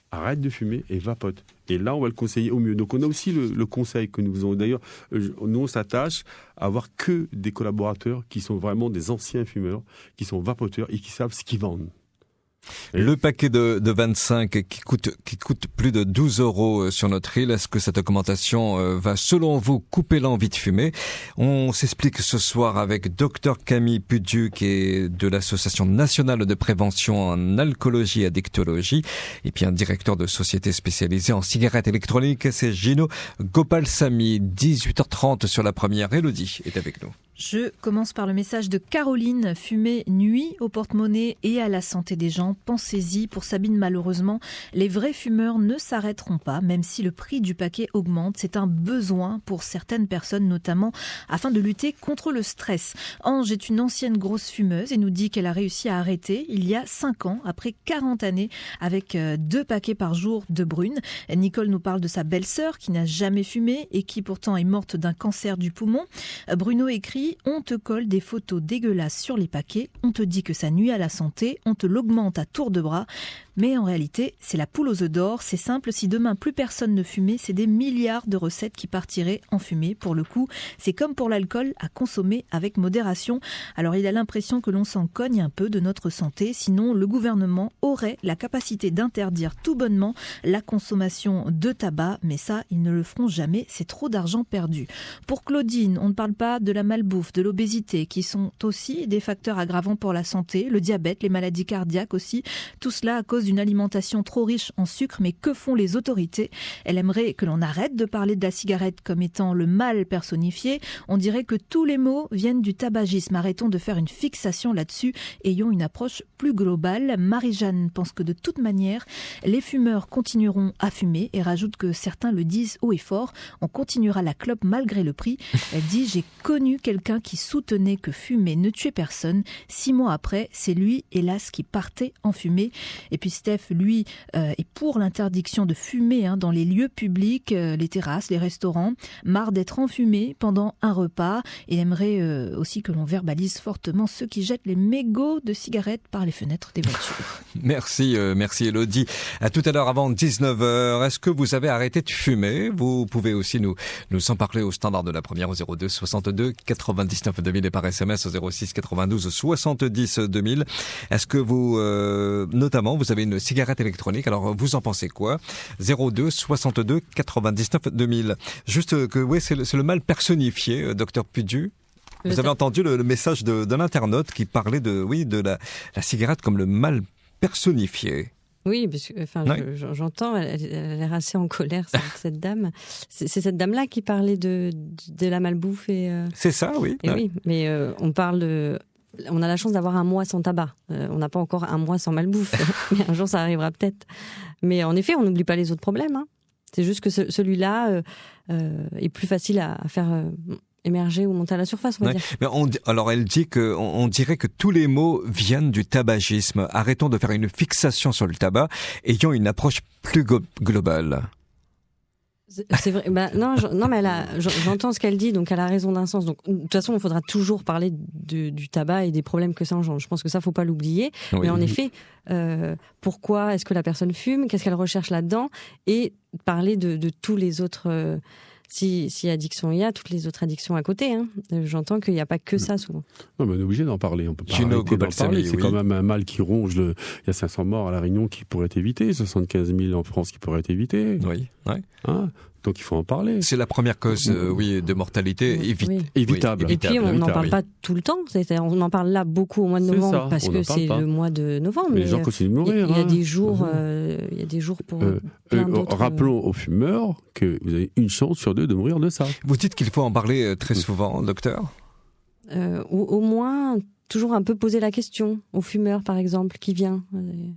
arrête de fumer et vapote. Et là, on va le conseiller au mieux. Donc, on a aussi le conseil que nous faisons. D'ailleurs, nous, on s'attache à avoir que des collaborateurs qui sont vraiment des anciens fumeurs, qui sont vapoteurs et qui savent ce qu'ils vendent. Le paquet de 25 qui coûte plus de 12 € sur notre île, est-ce que cette augmentation va, selon vous, couper l'envie de fumer? On s'explique ce soir avec Dr Camille Pudu, qui est de l'Association nationale de prévention en alcoolologie et addictologie, et puis un directeur de société spécialisée en cigarettes électroniques, c'est Gino Gopalsamy. 18h30 sur la première. Élodie est avec nous. Je commence par le message de Caroline. Fumer nuit au porte-monnaie et à la santé des gens. Pensez-y. Pour Sabine, malheureusement, les vrais fumeurs ne s'arrêteront pas, même si le prix du paquet augmente. C'est un besoin pour certaines personnes, notamment afin de lutter contre le stress. Ange est une ancienne grosse fumeuse et nous dit qu'elle a réussi à arrêter il y a 5 ans, après 40 années, avec 2 paquets par jour de brune. Nicole nous parle de sa belle-sœur qui n'a jamais fumé et qui pourtant est morte d'un cancer du poumon. Bruno écrit: on te colle des photos dégueulasses sur les paquets, on te dit que ça nuit à la santé, on te l'augmente à tour de bras. Mais en réalité, c'est la poule aux œufs d'or. C'est simple, si demain plus personne ne fumait, c'est des milliards de recettes qui partiraient en fumée. Pour le coup, c'est comme pour l'alcool, à consommer avec modération. Alors il a l'impression que l'on s'en cogne un peu de notre santé. Sinon, le gouvernement aurait la capacité d'interdire tout bonnement la consommation de tabac. Mais ça, ils ne le feront jamais. C'est trop d'argent perdu. Pour Claudine, on ne parle pas de la malbouffe, de l'obésité, qui sont aussi des facteurs aggravants pour la santé. Le diabète, les maladies cardiaques aussi. Tout cela à cause d'une alimentation trop riche en sucre. Mais que font les autorités? Elle aimerait que l'on arrête de parler de la cigarette comme étant le mal personnifié. On dirait que tous les maux viennent du tabagisme. Arrêtons de faire une fixation là-dessus. Ayons une approche plus globale. Marie-Jeanne pense que de toute manière, les fumeurs continueront à fumer et rajoute que certains le disent haut et fort. On continuera la clope malgré le prix. Elle dit: j'ai connu quelqu'un qui soutenait que fumer ne tuait personne. 6 mois après, c'est lui, hélas, qui partait en fumée. Et puis Steph, lui, est pour l'interdiction de fumer dans les lieux publics, les terrasses, les restaurants. Marre d'être enfumé pendant un repas. Il aimerait aussi que l'on verbalise fortement ceux qui jettent les mégots de cigarettes par les fenêtres des voitures. Merci Élodie. À tout à l'heure avant 19h. Est-ce que vous avez arrêté de fumer? Vous pouvez aussi nous en parler au standard de la première au 02 62 99 2000 et par SMS au 06 92 70 2000. Est-ce que vous, notamment, vous avez une cigarette électronique? Alors, vous en pensez quoi? 02 62 99 2000. Juste que, oui, c'est le mal personnifié, docteur Pudu. Vous avez entendu le message d'un internaute qui parlait de la cigarette comme le mal personnifié. Oui, parce que, j'entends, elle a l'air assez en colère, cette dame. C'est cette dame-là qui parlait de la malbouffe et. C'est ça, oui. Et oui, mais on parle on a la chance d'avoir un mois sans tabac. On n'a pas encore un mois sans malbouffe, mais un jour ça arrivera peut-être. Mais en effet, on n'oublie pas les autres problèmes. C'est juste que celui-là est plus facile à faire émerger ou monter à la surface, on va dire. Mais alors elle dit on dirait que tous les maux viennent du tabagisme. Arrêtons de faire une fixation sur le tabac, ayons une approche plus globale. C'est vrai. Non, mais j'entends ce qu'elle dit, donc elle a raison d'un sens. Donc, de toute façon, il faudra toujours parler du tabac et des problèmes que ça engendre. Je pense que ça, faut pas l'oublier. Oui. Mais en effet, pourquoi est-ce que la personne fume ? Qu'est-ce qu'elle recherche là-dedans ? Et parler de tous les autres. Si addiction il y a, toutes les autres addictions à côté. Hein. J'entends qu'il n'y a pas que ça souvent. Non, mais on est obligé d'en parler. On peut pas arrêter d'en parler. C'est quand même un mal qui ronge. Il y a 500 morts à La Réunion qui pourraient être évités, 75 000 en France qui pourraient être évités. Oui. Hein, donc il faut en parler. C'est la première cause de mortalité évitable. Et puis on n'en parle pas tout le temps. C'est-à-dire, on en parle là beaucoup au mois de novembre parce que c'est le mois de novembre. Mais les gens continuent de mourir. Il y a des jours, pour plein d'autres. Rappelons aux fumeurs que vous avez une chance sur 2 de mourir de ça. Vous dites qu'il faut en parler très souvent, docteur. Au moins. Toujours un peu poser la question aux fumeurs, par exemple, qui vient.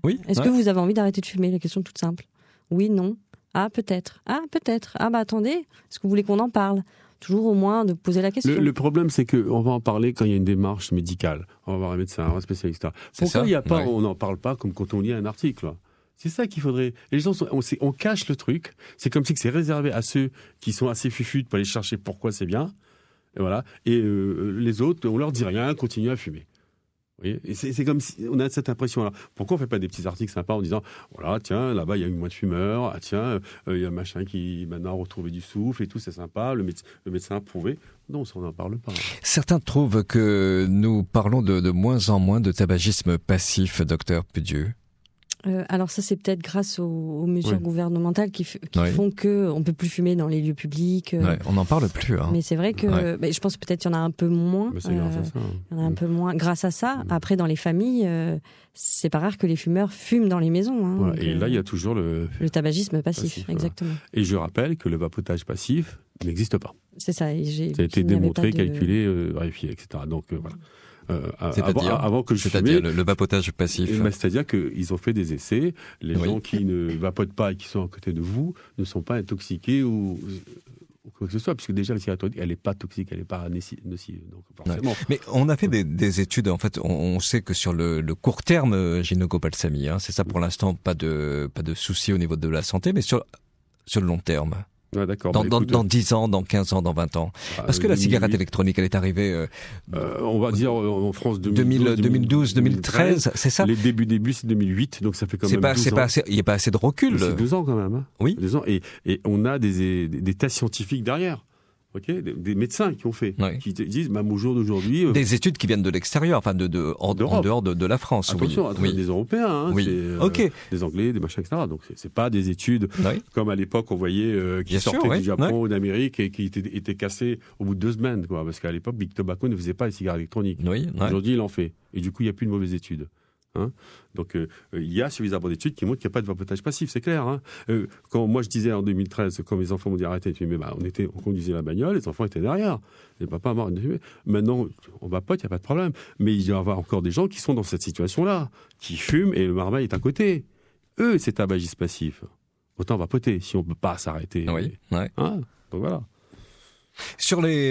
Oui. Est-ce que vous avez envie d'arrêter de fumer ? La question toute simple. Oui, non. Ah, peut-être. Ah, peut-être. Ah, attendez. Est-ce que vous voulez qu'on en parle ? Toujours au moins de poser la question. Le problème, c'est qu'on va en parler quand il y a une démarche médicale. On va voir un médecin, un spécialiste. Pourquoi on n'en parle pas comme quand on lit un article ? C'est ça qu'il faudrait. Les gens on cache le truc. C'est comme si c'est réservé à ceux qui sont assez fufutes pour aller chercher pourquoi c'est bien. Et voilà. Et les autres, on leur dit rien, continuent à fumer. Vous voyez, et c'est comme si on a cette impression-là. Pourquoi on fait pas des petits articles sympas en disant voilà, tiens, là-bas il y a eu moins de fumeurs, ah tiens, il y a un machin qui maintenant a retrouvé du souffle et tout, c'est sympa, le médecin a prouvé. Non, ça on n'en parle pas. Certains trouvent que nous parlons de moins en moins de tabagisme passif, docteur Pudieu. Alors ça, c'est peut-être grâce aux mesures gouvernementales qui font qu'on ne peut plus fumer dans les lieux publics. On n'en parle plus. Hein. Mais c'est vrai que je pense peut-être qu'il y en a un peu moins. C'est grâce à ça. Il y en a un peu moins grâce à ça. Après, dans les familles, c'est pas rare que les fumeurs fument dans les maisons. Hein, voilà. Et là, il y a toujours le tabagisme passif exactement. Voilà. Et je rappelle que le vapotage passif n'existe pas. C'est ça. Ça a été démontré, calculé, vérifié, etc. Donc voilà. Avant que je c'est-à-dire le vapotage passif. C'est-à-dire qu'ils ont fait des essais. Les gens qui ne vapotent pas et qui sont à côté de vous ne sont pas intoxiqués ou quoi que ce soit, puisque déjà la cigarette électronique, elle n'est pas toxique, elle n'est pas nocive. Donc forcément. Mais on a fait des études. En fait, on sait que sur le court terme, gynécobalsamie, c'est ça pour l'instant, pas de souci au niveau de la santé, mais sur le long terme. Ah, d'accord. Dans 10 ans, dans 15 ans, dans 20 ans. Parce que la cigarette électronique, elle est arrivée... on va dire en France 2012, 2013, c'est ça ? Les débuts, c'est 2008, donc ça fait quand même 12 ans. Il n'y a pas assez de recul. C'est 12 ans quand même. Hein. Oui. 2 ans, et on a des tests scientifiques derrière. Okay, des médecins qui ont fait, qui disent même au jour d'aujourd'hui. Des études qui viennent de l'extérieur, enfin en dehors de la France. Attention, des Européens, des Anglais, des machins, etc. Donc c'est pas des études comme à l'époque on voyait qui sortaient du Japon ou d'Amérique et qui étaient cassés au bout de 2 semaines, quoi. Parce qu'à l'époque, Big Tobacco ne faisait pas les cigarettes électroniques. Aujourd'hui, il en fait, et du coup, il n'y a plus de mauvaises études. Hein, donc il y a suffisamment d'études qui montrent qu'il n'y a pas de vapotage passif, c'est clair. Hein. Quand moi je disais en 2013, quand mes enfants m'ont dit arrêtez de fumer, on conduisait la bagnole, les enfants étaient derrière. Les papas morts de fumer. Maintenant on vapote, il n'y a pas de problème. Mais il y aura encore des gens qui sont dans cette situation-là, qui fument et le marmaille est à côté. Eux, c'est tabagisme passif. Autant vapoter si on ne peut pas s'arrêter. Hein, donc voilà.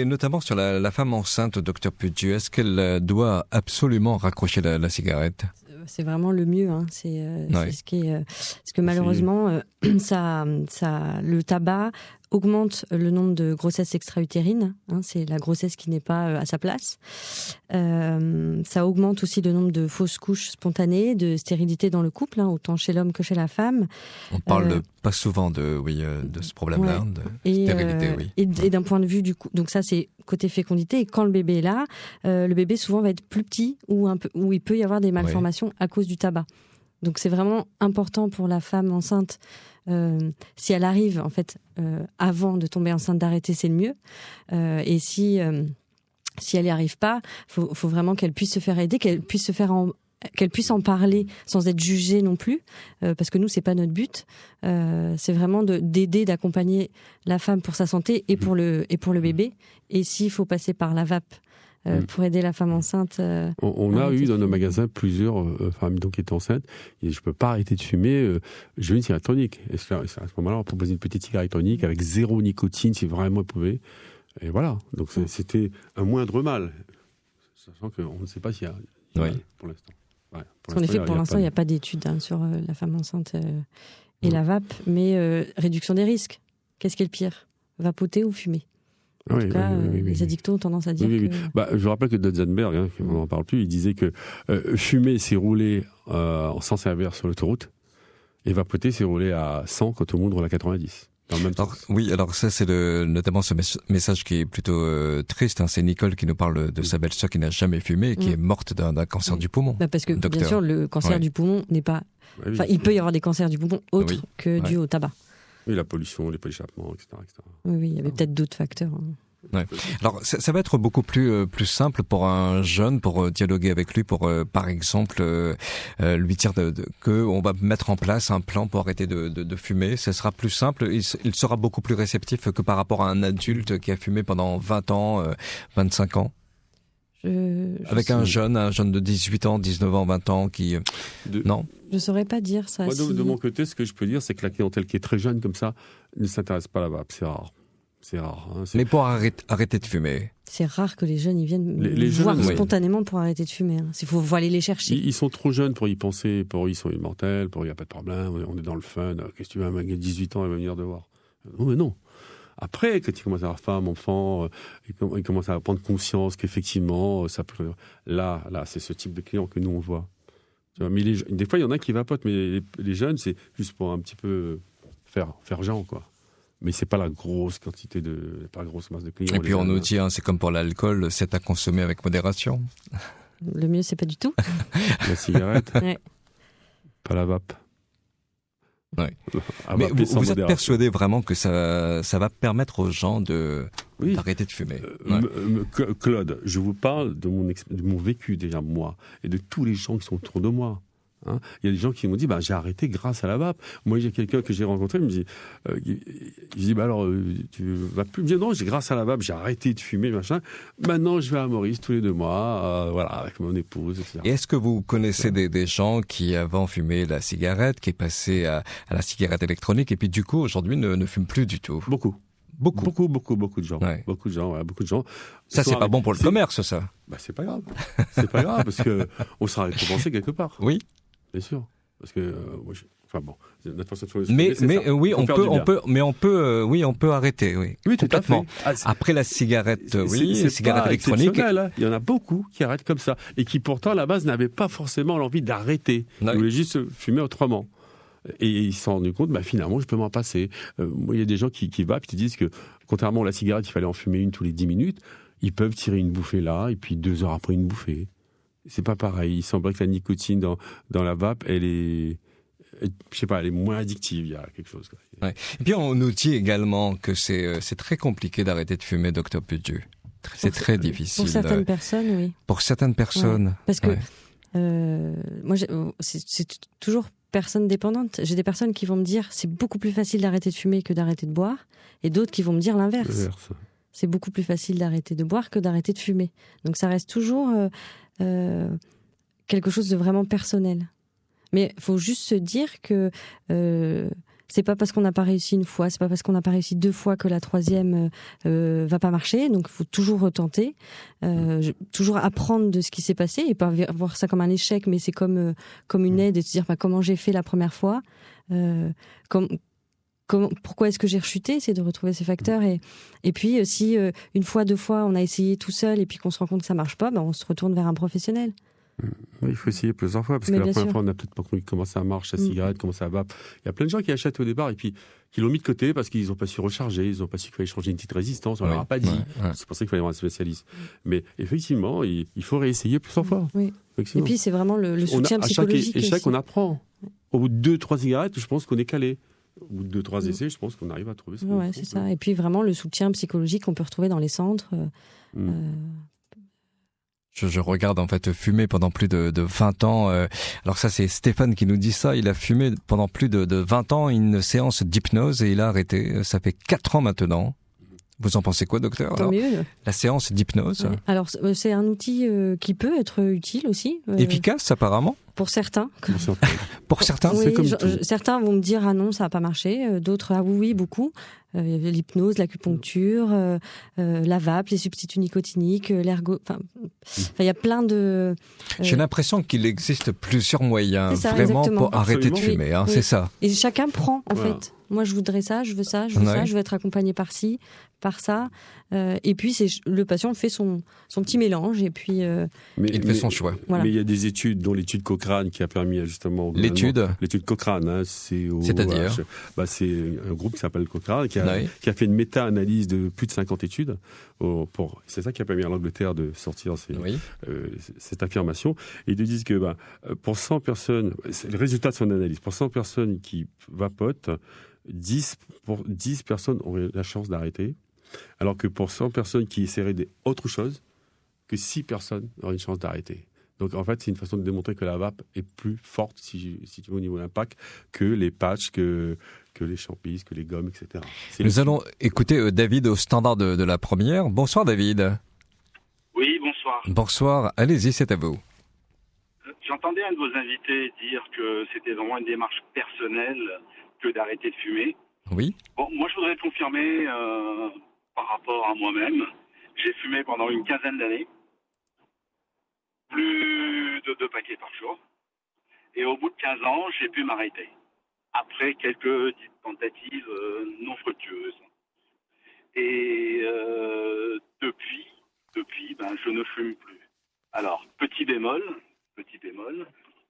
Notamment sur la femme enceinte, docteur Pudieu, est-ce qu'elle doit absolument raccrocher la cigarette ? C'est vraiment le mieux. Hein. C'est ce qui est, parce que malheureusement, le tabac augmente le nombre de grossesses extra-utérines. Hein, c'est la grossesse qui n'est pas à sa place. Ça augmente aussi le nombre de fausses couches spontanées, de stérilité dans le couple, autant chez l'homme que chez la femme. On parle pas souvent de ce problème-là, de stérilité. Et d'un point de vue du coup, donc ça c'est côté fécondité. Et quand le bébé est là, le bébé souvent va être plus petit ou il peut y avoir des malformations à cause du tabac. Donc c'est vraiment important pour la femme enceinte. Si elle arrive en fait avant de tomber enceinte d'arrêter, c'est le mieux. Et si elle n'y arrive pas, faut vraiment qu'elle puisse se faire aider, qu'elle puisse en parler sans être jugée non plus, parce que nous c'est pas notre but. C'est vraiment d'aider, d'accompagner la femme pour sa santé et pour le bébé. Et s'il faut passer par la vape pour aider la femme enceinte. On a eu dans nos magasins plusieurs femmes qui étaient enceintes. Et je ne peux pas arrêter de fumer. Je veux une cigarette électronique. Et à ce moment-là, on proposait une petite cigarette électronique avec 0 nicotine, si vraiment elle pouvait. Et voilà. Donc c'était un moindre mal. Sachant qu'on ne sait pas s'il y a mal pour l'instant. En effet, pour l'instant, il n'y a pas d'études sur la femme enceinte et la vape, mais réduction des risques. Qu'est-ce qui est le pire? Vapoter ou fumer? En tout cas, les addictos ont tendance à dire que... je vous rappelle que Dotzenberg, on n'en parle plus, il disait que fumer, c'est rouler en sens inverse sur l'autoroute, et vapoter, c'est rouler à 100 quand tout le monde roule à 90. Dans le même sens. Alors ça, c'est notamment ce message qui est plutôt triste. C'est Nicole qui nous parle de sa belle-sœur qui n'a jamais fumé et qui est morte d'un cancer du poumon. Parce que, bien sûr, le cancer du poumon n'est pas... il peut y avoir des cancers du poumon autres que dus au tabac. Oui, la pollution, les polyéchappements, etc. Oui, il y avait peut-être d'autres facteurs. Ouais. Alors, ça va être beaucoup plus simple pour un jeune, pour dialoguer avec lui, pour par exemple lui dire que on va mettre en place un plan pour arrêter de fumer. Ça sera plus simple. Il sera beaucoup plus réceptif que par rapport à un adulte qui a fumé pendant 20 ans, 25 ans. Avec un jeune de 18 ans, 19 ans, 20 ans qui... Non. Je saurais pas dire ça. Moi, de mon côté, ce que je peux dire, c'est que la clientèle qui est très jeune comme ça ne s'intéresse pas à la vape. C'est rare. C'est rare. Mais pour arrêter de fumer. C'est rare que les jeunes ils viennent les voir spontanément pour arrêter de fumer. Il faut aller les chercher. Ils sont trop jeunes pour y penser. Pour eux, ils sont immortels. Pour eux, il n'y a pas de problème. On est dans le fun. Qu'est-ce que tu veux, un mec de 18 ans, il va venir te voir. Non, mais non. Après, quand il commence à avoir femme, enfant, il commence à prendre conscience qu'effectivement, ça peut... Là, c'est ce type de client que nous, on voit. Tu vois, mais des fois, il y en a qui vapotent, mais les jeunes, c'est juste pour un petit peu faire genre, quoi. Mais c'est pas la grosse quantité pas la grosse masse de clients. Et puis on nous dit, c'est comme pour l'alcool, c'est à consommer avec modération. Le mieux, c'est pas du tout. La cigarette, pas la vape. Ouais. Mais vous êtes persuadé vraiment que ça va permettre aux gens d'arrêter de fumer? Claude, je vous parle de mon vécu déjà, moi, et de tous les gens qui sont autour de moi. Hein. Il y a des gens qui m'ont dit j'ai arrêté grâce à la vape. Moi, j'ai quelqu'un que j'ai rencontré, il me dit tu vas plus? Je me dis non, grâce à la vape, j'ai arrêté de fumer, machin. Maintenant, je vais à Maurice tous les 2 mois, avec mon épouse, etc. Et est-ce que vous connaissez des gens qui avant fumaient la cigarette, qui est passé à la cigarette électronique, et puis du coup aujourd'hui ne fument plus du tout? Beaucoup de gens. Ouais. Beaucoup de gens. Ça, c'est pas bon pour le commerce, ça. C'est pas grave. C'est pas grave parce que on sera récompensé quelque part. Oui. Bien sûr. Parce que notre façon de faire on peut arrêter, oui. Oui, complètement. Après la cigarette, la cigarette électronique. Il y en a beaucoup qui arrêtent comme ça et qui pourtant à la base n'avaient pas forcément l'envie d'arrêter. Ils voulaient juste fumer autrement. Et ils se sont rendus compte, finalement, je peux m'en passer. Il y a des gens qui vapent, qui disent que, contrairement à la cigarette, il fallait en fumer une tous les 10 minutes, ils peuvent tirer une bouffée là, et puis 2 heures après une bouffée. C'est pas pareil. Il semblerait que la nicotine dans la vape, elle est moins addictive. Il y a quelque chose. Ouais. Et puis, on nous dit également que c'est très compliqué d'arrêter de fumer, Dr Pudu. C'est très difficile. Pour certaines personnes, oui. Pour certaines personnes. Ouais. Parce que, moi, c'est toujours personne dépendante. J'ai des personnes qui vont me dire c'est beaucoup plus facile d'arrêter de fumer que d'arrêter de boire, et d'autres qui vont me dire l'inverse. C'est beaucoup plus facile d'arrêter de boire que d'arrêter de fumer. Donc ça reste toujours quelque chose de vraiment personnel. Mais il faut juste se dire que c'est pas parce qu'on n'a pas réussi une fois, c'est pas parce qu'on n'a pas réussi 2 fois que la 3e va pas marcher. Donc il faut toujours retenter, toujours apprendre de ce qui s'est passé et pas voir ça comme un échec, mais c'est comme une aide et se dire comment j'ai fait la première fois, pourquoi est-ce que j'ai rechuté, c'est de retrouver ces facteurs et puis si 1 fois, 2 fois on a essayé tout seul et puis qu'on se rend compte que ça marche pas, on se retourne vers un professionnel. Oui, il faut essayer plusieurs fois parce que la première fois on n'a peut-être pas compris comment ça marche, la cigarette, comment ça va. Il y a plein de gens qui achètent au départ et puis qui l'ont mis de côté parce qu'ils n'ont pas su recharger, ils n'ont pas su qu'il fallait changer une petite résistance, on leur a pas dit. C'est pour ça qu'il fallait avoir un spécialiste. Mais effectivement, il faut réessayer plusieurs fois. Oui. Et puis c'est vraiment le soutien psychologique. À chaque échec, on apprend. Au bout de 2-3 cigarettes, je pense qu'on est calé. Au bout de 2-3 essais, je pense qu'on arrive à trouver ce qu'on c'est ça. Et puis vraiment le soutien psychologique qu'on peut retrouver dans les centres. Je regarde en fait fumer pendant plus de 20 ans. Alors ça c'est Stéphane qui nous dit ça. Il a fumé pendant plus de 20 ans une séance d'hypnose et il a arrêté. Ça fait 4 ans maintenant. Vous en pensez quoi, docteur? Tant mieux. La séance d'hypnose. Ouais. Alors c'est un outil qui peut être utile aussi. Efficace apparemment. Pour certains. Pour certains. Oui, certains vont me dire non, ça n'a pas marché. D'autres oui, beaucoup. L'hypnose, l'acupuncture, la vape, les substituts nicotiniques, l'ergo. Il y a plein de. J'ai l'impression qu'il existe plusieurs moyens ça, vraiment exactement. pour arrêter de fumer. Oui. C'est ça. Et chacun prend en fait. Moi, je voudrais ça, je veux ça, je veux ça, je veux être accompagné par ci, par ça. Et puis, le patient fait son petit mélange et puis... il fait son choix. Voilà. Mais il y a des études, dont l'étude Cochrane, qui a permis justement... L'étude Cochrane, hein, c'est-à-dire c'est un groupe qui s'appelle Cochrane, qui a fait une méta-analyse de plus de 50 études. C'est ça qui a permis à l'Angleterre de sortir cette affirmation. Et ils disent que pour 100 personnes, c'est le résultat de son analyse, pour 100 personnes qui vapotent, 10 personnes ont la chance d'arrêter, alors que pour 100 personnes qui essaieraient autre chose, que 6 personnes auraient une chance d'arrêter. Donc en fait, c'est une façon de démontrer que la vape est plus forte, si tu veux, au niveau d'impact, que les patchs, que les champis, que les gommes, etc. Nous allons écouter David au standard de la première. Bonsoir David. Oui, bonsoir. Bonsoir, allez-y, c'est à vous. J'entendais un de vos invités dire que c'était vraiment une démarche personnelle que d'arrêter de fumer. Oui. Bon, moi je voudrais confirmer par rapport à moi-même. J'ai fumé pendant une quinzaine d'années, plus de 2 paquets par jour. Et au bout de 15 ans, j'ai pu m'arrêter. Après quelques tentatives non fructueuses. Et depuis, je ne fume plus. Alors, petit bémol,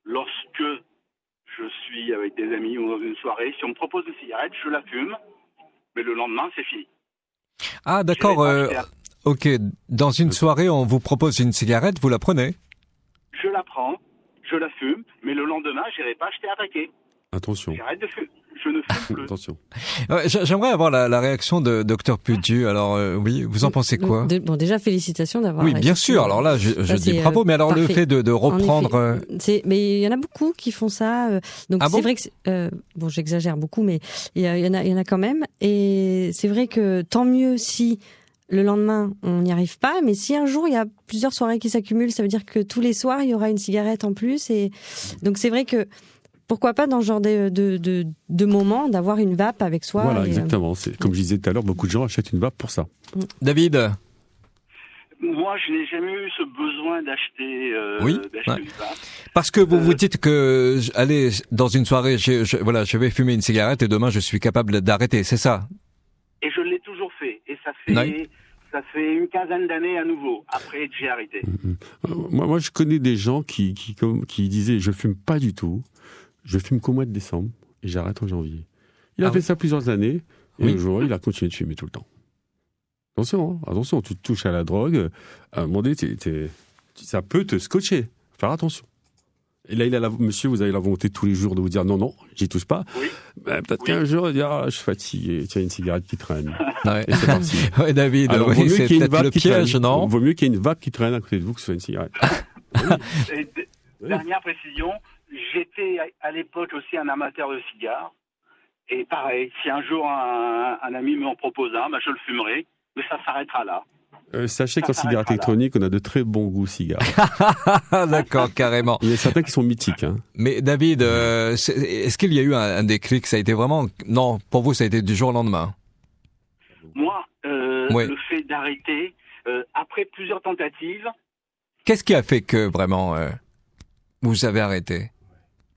lorsque je suis avec des amis ou dans une soirée, si on me propose une cigarette, je la fume, mais le lendemain, c'est fini. Ah, d'accord. Ok, dans une soirée, on vous propose une cigarette, vous la prenez? Je la prends, je la fume, mais le lendemain, je n'irai pas acheter un paquet. Attention. J'arrête de fumer. Je ne fume plus. Attention. J'aimerais avoir la réaction de Dr Pudu. Alors oui, vous en pensez quoi? Bon, déjà félicitations d'avoir. Oui, bien sûr. Alors là, je dis bravo. Mais alors parfait. Le fait de reprendre. Mais il y en a beaucoup qui font ça. Donc c'est vrai que bon, j'exagère beaucoup, mais il y en a quand même. Et c'est vrai que tant mieux si le lendemain on n'y arrive pas. Mais si un jour il y a plusieurs soirées qui s'accumulent, ça veut dire que tous les soirs il y aura une cigarette en plus. Et donc c'est vrai que pourquoi pas dans ce genre de moment d'avoir une vape avec soi. Voilà, exactement. C'est, comme je disais tout à l'heure, beaucoup de gens achètent une vape pour ça. David? Moi, je n'ai jamais eu ce besoin d'acheter une vape. Parce que vous vous dites que, allez, dans une soirée, je vais fumer une cigarette et demain je suis capable d'arrêter, c'est ça? Et je l'ai toujours fait. Et ça fait une quinzaine d'années à nouveau, après que j'ai arrêté. Moi, je connais des gens qui disaient « je fume pas du tout ». Je fume qu'au mois de décembre et j'arrête en janvier. Il a fait ça plusieurs années et un jour, il a continué de fumer tout le temps. Attention, tu te touches à la drogue, à un moment donné, ça peut te scotcher. Faire attention. Et là, monsieur, vous avez la volonté tous les jours de vous dire non, j'y touche pas. Oui. Peut-être qu'un jour, il dira, je suis fatigué, tiens, une cigarette qui traîne. Ouais. Et c'est parti. Ouais, David, alors, c'est peut-être le piège, non? Vaut mieux qu'il y ait une vape qui traîne à côté de vous que ce soit une cigarette. Dernière précision. J'étais à l'époque aussi un amateur de cigares. Et pareil, si un jour un ami m'en propose un, je le fumerai, mais ça s'arrêtera là. Sachez qu'en cigarette électronique, on a de très bons goûts cigares. D'accord, carrément. Il y a certains qui sont mythiques. Hein. Mais David, est-ce qu'il y a eu un déclic? Ça a été vraiment... Non, pour vous, ça a été du jour au lendemain. Moi, le fait d'arrêter, après plusieurs tentatives... Qu'est-ce qui a fait que vraiment vous avez arrêté?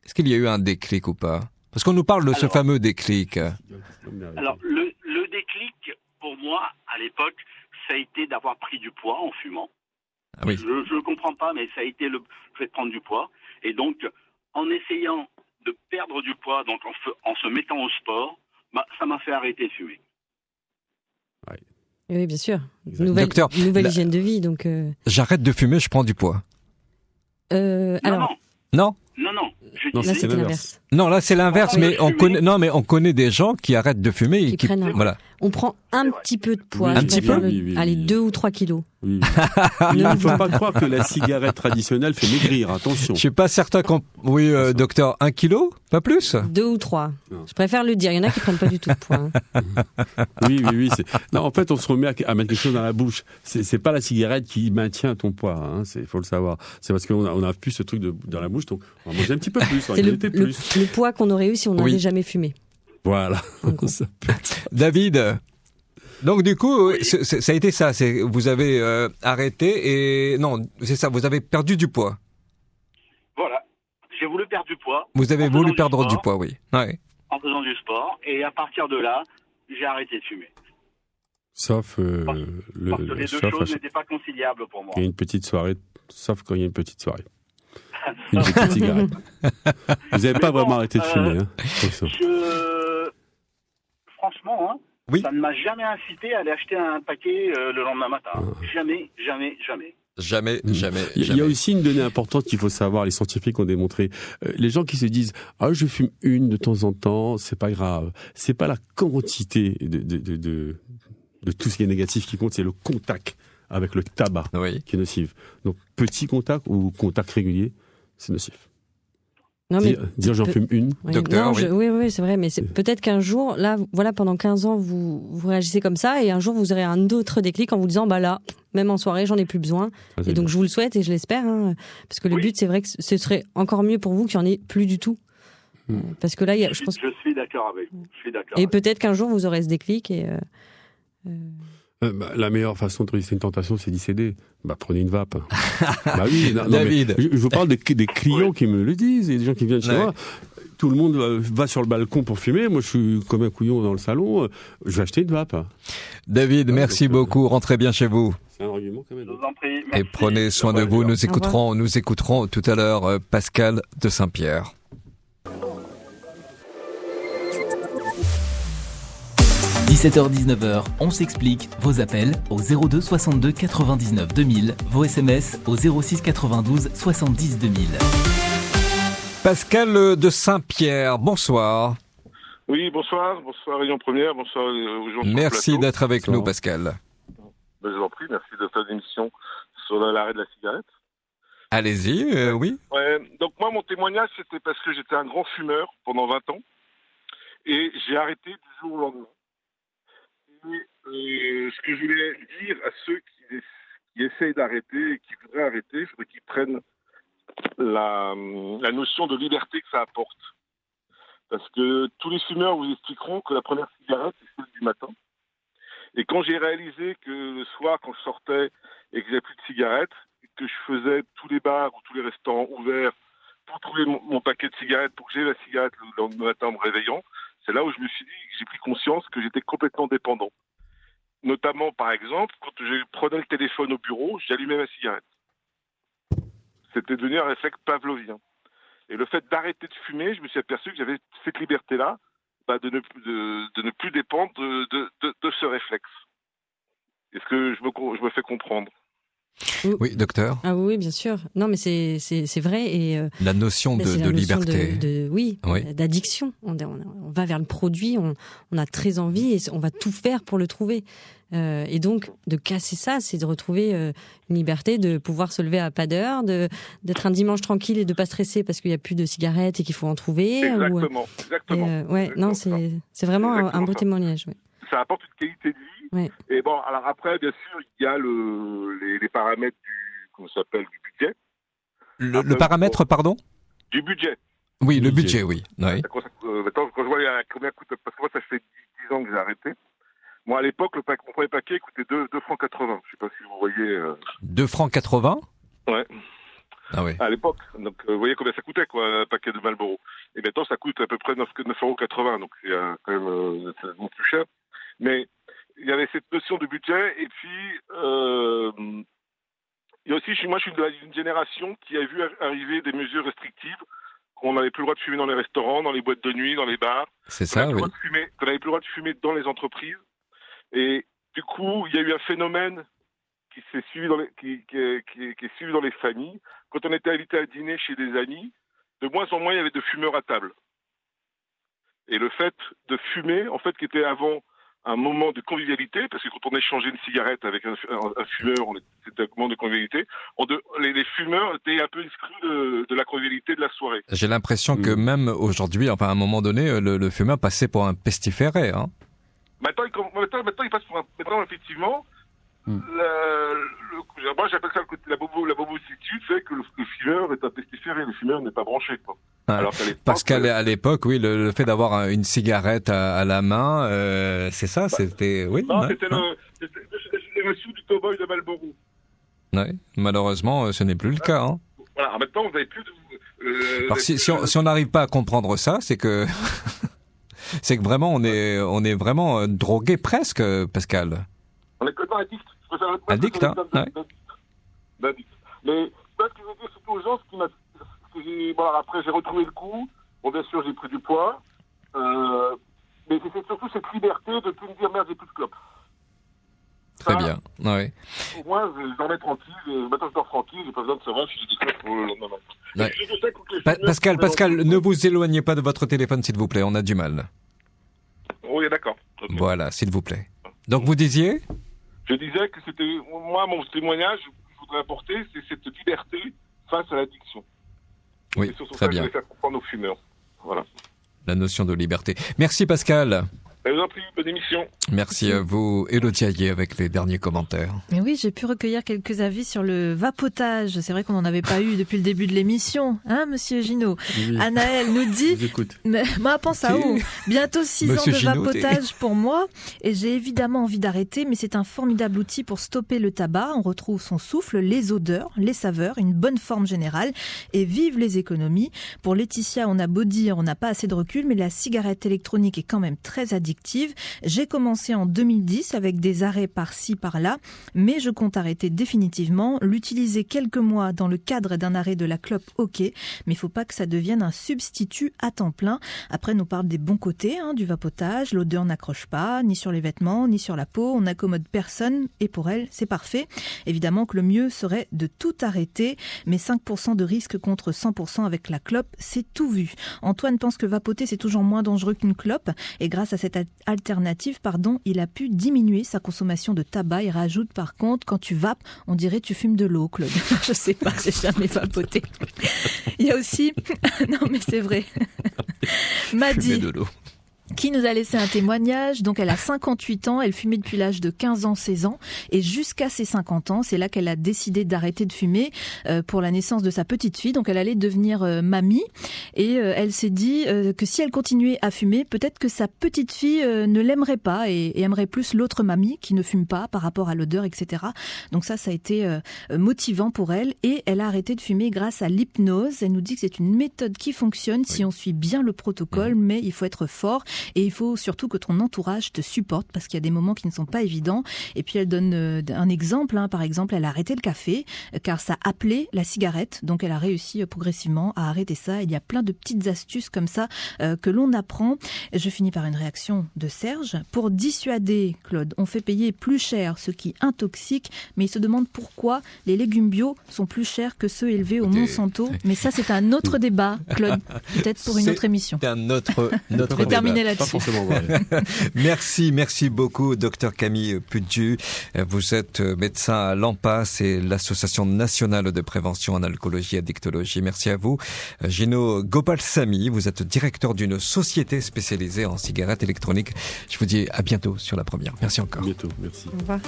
Est-ce qu'il y a eu un déclic ou pas? Parce qu'on nous parle de ce fameux déclic. Alors, le déclic, pour moi, à l'époque, ça a été d'avoir pris du poids en fumant. Ah oui. Je ne comprends pas, mais ça a été le fait de prendre du poids. Et donc, en essayant de perdre du poids, donc en se mettant au sport, ça m'a fait arrêter de fumer. Ouais. Oui, bien sûr. Nouvelle hygiène de vie. Donc, J'arrête de fumer, je prends du poids. Non. Là, c'est l'inverse. Non, là, c'est l'inverse, mais on connaît des gens qui arrêtent de fumer et qui voilà. On prend un petit peu de poids. Un petit peu. Allez, 2 ou 3 kilos. Oui. Il ne faut pas croire que la cigarette traditionnelle fait maigrir, attention. Je suis pas certain qu'on... Oui, docteur, 1 kilo? Pas plus? 2 ou 3. Non. Je préfère le dire. Il y en a qui prennent pas du tout de poids. Oui. Non, en fait, on se remet à mettre quelque chose dans la bouche. C'est pas la cigarette qui maintient ton poids. Hein. Faut le savoir. C'est parce qu'on a plus ce truc dans la bouche, donc on va manger un petit peu plus. C'est le poids qu'on aurait eu si on n'avait jamais fumé. Voilà. David, donc du coup, ça a été ça. Vous avez arrêté et non, c'est ça. Vous avez perdu du poids. Voilà. J'ai voulu perdre du poids. Vous avez voulu perdre du poids, oui. Ouais. En en faisant du sport. Et à partir de là, j'ai arrêté de fumer. Sauf Parce que les deux choses n'étaient pas conciliables pour moi. il y a une petite soirée, sauf quand il y a une petite soirée. Une petite cigarette. Vous n'avez pas vraiment arrêté de fumer. Hein, franchement, hein, Oui. ça ne m'a jamais incité à aller acheter un paquet le lendemain matin. Jamais, jamais, jamais. Jamais. Il y a aussi une donnée importante qu'il faut savoir, les scientifiques ont démontré. Les gens qui se disent « Ah, je fume une de temps en temps, c'est pas grave ». C'est pas la quantité de tout ce qui est négatif qui compte, c'est le contact avec le tabac qui est nocif. Donc, petit contact ou contact régulier, c'est nocif. Non, mais dire j'en fume une. Oui, Docteur, oui, c'est vrai, mais peut-être qu'un jour, là, voilà, pendant 15 ans, vous réagissez comme ça, et un jour, vous aurez un autre déclic en vous disant, bah là, même en soirée, j'en ai plus besoin. Et donc, je vous le souhaite et je l'espère, hein, parce que le but, c'est vrai que ce serait encore mieux pour vous qu'il n'y en ait plus du tout. Parce que là, je pense. Je suis d'accord avec vous. Et peut-être qu'un jour, vous aurez ce déclic et. La meilleure façon de résister à une tentation, c'est d'y céder. Prenez une vape. Oui, David. Je vous parle des clients qui me le disent, et des gens qui viennent chez moi. Tout le monde va sur le balcon pour fumer. Moi, je suis comme un couillon dans le salon. Je vais acheter une vape. David, merci beaucoup. Rentrez bien chez vous. C'est un argument quand même. Je vous en prie. Et prenez soin de vous. Nous écouterons tout à l'heure Pascal de Saint-Pierre. – 17h-19h, on s'explique. Vos appels au 02 62 99 2000. Vos SMS au 06 92 70 2000. Pascal de Saint-Pierre, bonsoir. Oui, bonsoir Réunion Première, bonsoir aux gens. Merci d'être avec nous, Pascal. Je vous en prie, merci de faire une émission sur l'arrêt de la cigarette. Allez-y, oui. Ouais, donc moi, mon témoignage, c'était parce que j'étais un grand fumeur pendant 20 ans et j'ai arrêté du jour au lendemain. Et ce que je voulais dire à ceux qui essayent d'arrêter et qui voudraient arrêter, il faudrait qu'ils prennent la notion de liberté que ça apporte. Parce que tous les fumeurs vous expliqueront que la première cigarette, c'est celle du matin. Et quand j'ai réalisé que le soir, quand je sortais et que j'avais plus de cigarettes, que je faisais tous les bars ou tous les restaurants ouverts pour trouver mon paquet de cigarettes, pour que j'ai la cigarette le lendemain matin en me réveillant, c'est là où je me suis dit, j'ai pris conscience que j'étais complètement dépendant. Notamment, par exemple, quand je prenais le téléphone au bureau, j'allumais ma cigarette. C'était devenu un réflexe pavlovien. Et le fait d'arrêter de fumer, je me suis aperçu que j'avais cette liberté-là de ne plus dépendre de ce réflexe. Est-ce que je me fais comprendre ? Oui, docteur. Ah oui, bien sûr. Non, mais c'est vrai. Et, la notion de liberté. Oui, d'addiction. On va vers le produit, on a très envie et on va tout faire pour le trouver. Et donc, de casser ça, c'est de retrouver une liberté, de pouvoir se lever à pas d'heure, d'être un dimanche tranquille et de pas stresser parce qu'il n'y a plus de cigarettes et qu'il faut en trouver. Exactement. Non, c'est vraiment un beau témoignage. Ouais. Ça apporte une qualité de vie. Ouais. Et bon, alors après, bien sûr, il y a les paramètres du budget. Le paramètre, pardon ? Du budget. Oui, le budget, oui. Maintenant, quand je vois combien coûte, parce que moi, ça fait 10 ans que j'ai arrêté. Moi, à l'époque, mon premier paquet coûtait 2,80 francs. Je ne sais pas si vous voyez. 2,80 francs ? Ouais. Ah oui. À l'époque. Donc, vous voyez combien ça coûtait, quoi, un paquet de Marlboro. Et maintenant, ça coûte à peu près 9,80 €. Donc, c'est quand même beaucoup plus cher. Mais il y avait cette notion de budget. Et puis, il y a aussi, moi, je suis d'une génération qui a vu arriver des mesures restrictives. Qu'on n'avait plus le droit de fumer dans les restaurants, dans les boîtes de nuit, dans les bars. C'est ça, oui. Qu'on n'avait plus le droit de fumer dans les entreprises. Et du coup, il y a eu un phénomène qui s'est suivi qui est suivi dans les familles. Quand on était invité à dîner chez des amis, de moins en moins, il y avait de fumeurs à table. Et le fait de fumer, en fait, qui était avant un moment de convivialité, parce que quand on échangeait une cigarette avec un fumeur, c'était un moment de convivialité, les fumeurs étaient un peu exclus de la convivialité de la soirée. J'ai l'impression que même aujourd'hui, enfin à un moment donné, le fumeur passait pour un pestiféré. Hein. Maintenant, il passe pour un... Maintenant, effectivement, moi j'appelle ça la bobocitude, fait que le fumeur est un pestiféré, le fumeur n'est pas branché, quoi. Alors parce qu'à l'époque, oui, le fait d'avoir une cigarette à la main, c'est ça, c'était... Oui, non, c'était le sou du cow-boy de Marlboro. Oui, malheureusement, ce n'est plus le cas. Hein. Voilà, maintenant, vous n'avez plus de... Alors si on n'arrive pas à comprendre ça, c'est que... C'est que vraiment, on est vraiment drogué presque, Pascal. On est complètement addict. Addict, hein. D'addict. Mais ce que je veux dire surtout aux gens, après j'ai retrouvé le coup. Bon, bien sûr, j'ai pris du poids. Mais c'est surtout cette liberté de plus me dire merde, j'ai plus de clopes. Très bien, oui. Au moins, je dormais tranquille. Maintenant, je dors tranquille. J'ai pas besoin de savoir si j'ai des clopes pour le lendemain. Ouais. Pascal, ne vous éloignez pas de votre téléphone, s'il vous plaît. On a du mal. Oui, d'accord. Okay. Voilà, s'il vous plaît. Donc, vous disiez ? Je disais que c'était, moi, mon témoignage que je voudrais apporter, c'est cette liberté face à l'addiction. Oui, très bien. C'est faire comprendre aux fumeurs. Voilà. La notion de liberté. Merci, Pascal. Je vous en prie, bonne émission. Merci à vous, Élodie Ayer, avec les derniers commentaires. Et oui, j'ai pu recueillir quelques avis sur le vapotage. C'est vrai qu'on n'en avait pas eu depuis le début de l'émission, hein, monsieur Gino. Oui. Anaël nous dit, moi, pense à où? Bientôt 6 ans de vapotage pour moi, et j'ai évidemment envie d'arrêter, mais c'est un formidable outil pour stopper le tabac. On retrouve son souffle, les odeurs, les saveurs, une bonne forme générale, et vive les économies. Pour Laetitia, on a beau dire, on n'a pas assez de recul, mais la cigarette électronique est quand même très addictive. J'ai commencé en 2010 avec des arrêts par-ci, par-là, mais je compte arrêter définitivement. L'utiliser quelques mois dans le cadre d'un arrêt de la clope, ok, mais il faut pas que ça devienne un substitut à temps plein. Après, on nous parle des bons côtés du vapotage. L'odeur n'accroche pas, ni sur les vêtements, ni sur la peau. On n'accommode personne et pour elle, c'est parfait. Évidemment que le mieux serait de tout arrêter, mais 5% de risque contre 100% avec la clope, c'est tout vu. Antoine pense que vapoter, c'est toujours moins dangereux qu'une clope, et grâce à cette alternative, il a pu diminuer sa consommation de tabac. Il rajoute par contre, quand tu vapes, on dirait tu fumes de l'eau, Claude. Je sais pas, j'ai jamais vapoté. Il y a aussi, non mais c'est vrai, Maddy, qui nous a laissé un témoignage. Donc elle a 58 ans, elle fumait depuis l'âge de 15 ans, 16 ans, et jusqu'à ses 50 ans, c'est là qu'elle a décidé d'arrêter de fumer pour la naissance de sa petite fille. Donc elle allait devenir mamie, et elle s'est dit que si elle continuait à fumer, peut-être que sa petite fille ne l'aimerait pas et aimerait plus l'autre mamie qui ne fume pas par rapport à l'odeur, etc. Donc ça a été motivant pour elle, et elle a arrêté de fumer grâce à l'hypnose. Elle nous dit que c'est une méthode qui fonctionne si on suit bien le protocole, mais il faut être fort. Et il faut surtout que ton entourage te supporte, parce qu'il y a des moments qui ne sont pas évidents. Et puis elle donne un exemple. Par exemple, elle a arrêté le café car ça appelait la cigarette. Donc elle a réussi progressivement à arrêter ça. Il y a plein de petites astuces comme ça que l'on apprend. Je finis par une réaction de Serge. Pour dissuader, Claude, on fait payer plus cher ce qui intoxique, mais il se demande pourquoi les légumes bio sont plus chers que ceux élevés au Monsanto. Mais ça, c'est un autre débat, Claude. Peut-être pour une autre émission. C'est un autre débat. Terminer là-dessus. Merci beaucoup, Dr Camille Pudju. Vous êtes médecin à l'ANPA, c'est l'Association nationale de prévention en alcoolologie et addictologie. Merci à vous. Gino Gopalsamy, vous êtes directeur d'une société spécialisée en cigarettes électroniques. Je vous dis à bientôt sur La Première. Merci encore. À bientôt, merci. Au revoir.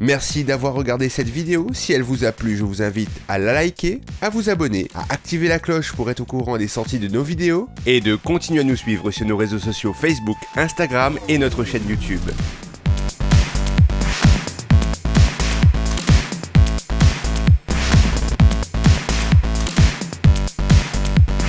Merci d'avoir regardé cette vidéo. Si elle vous a plu, je vous invite à la liker, à vous abonner, à activer la cloche pour être au courant des sorties de nos vidéos et de continuer à nous suivre sur nos réseaux sociaux Facebook, Instagram et notre chaîne YouTube.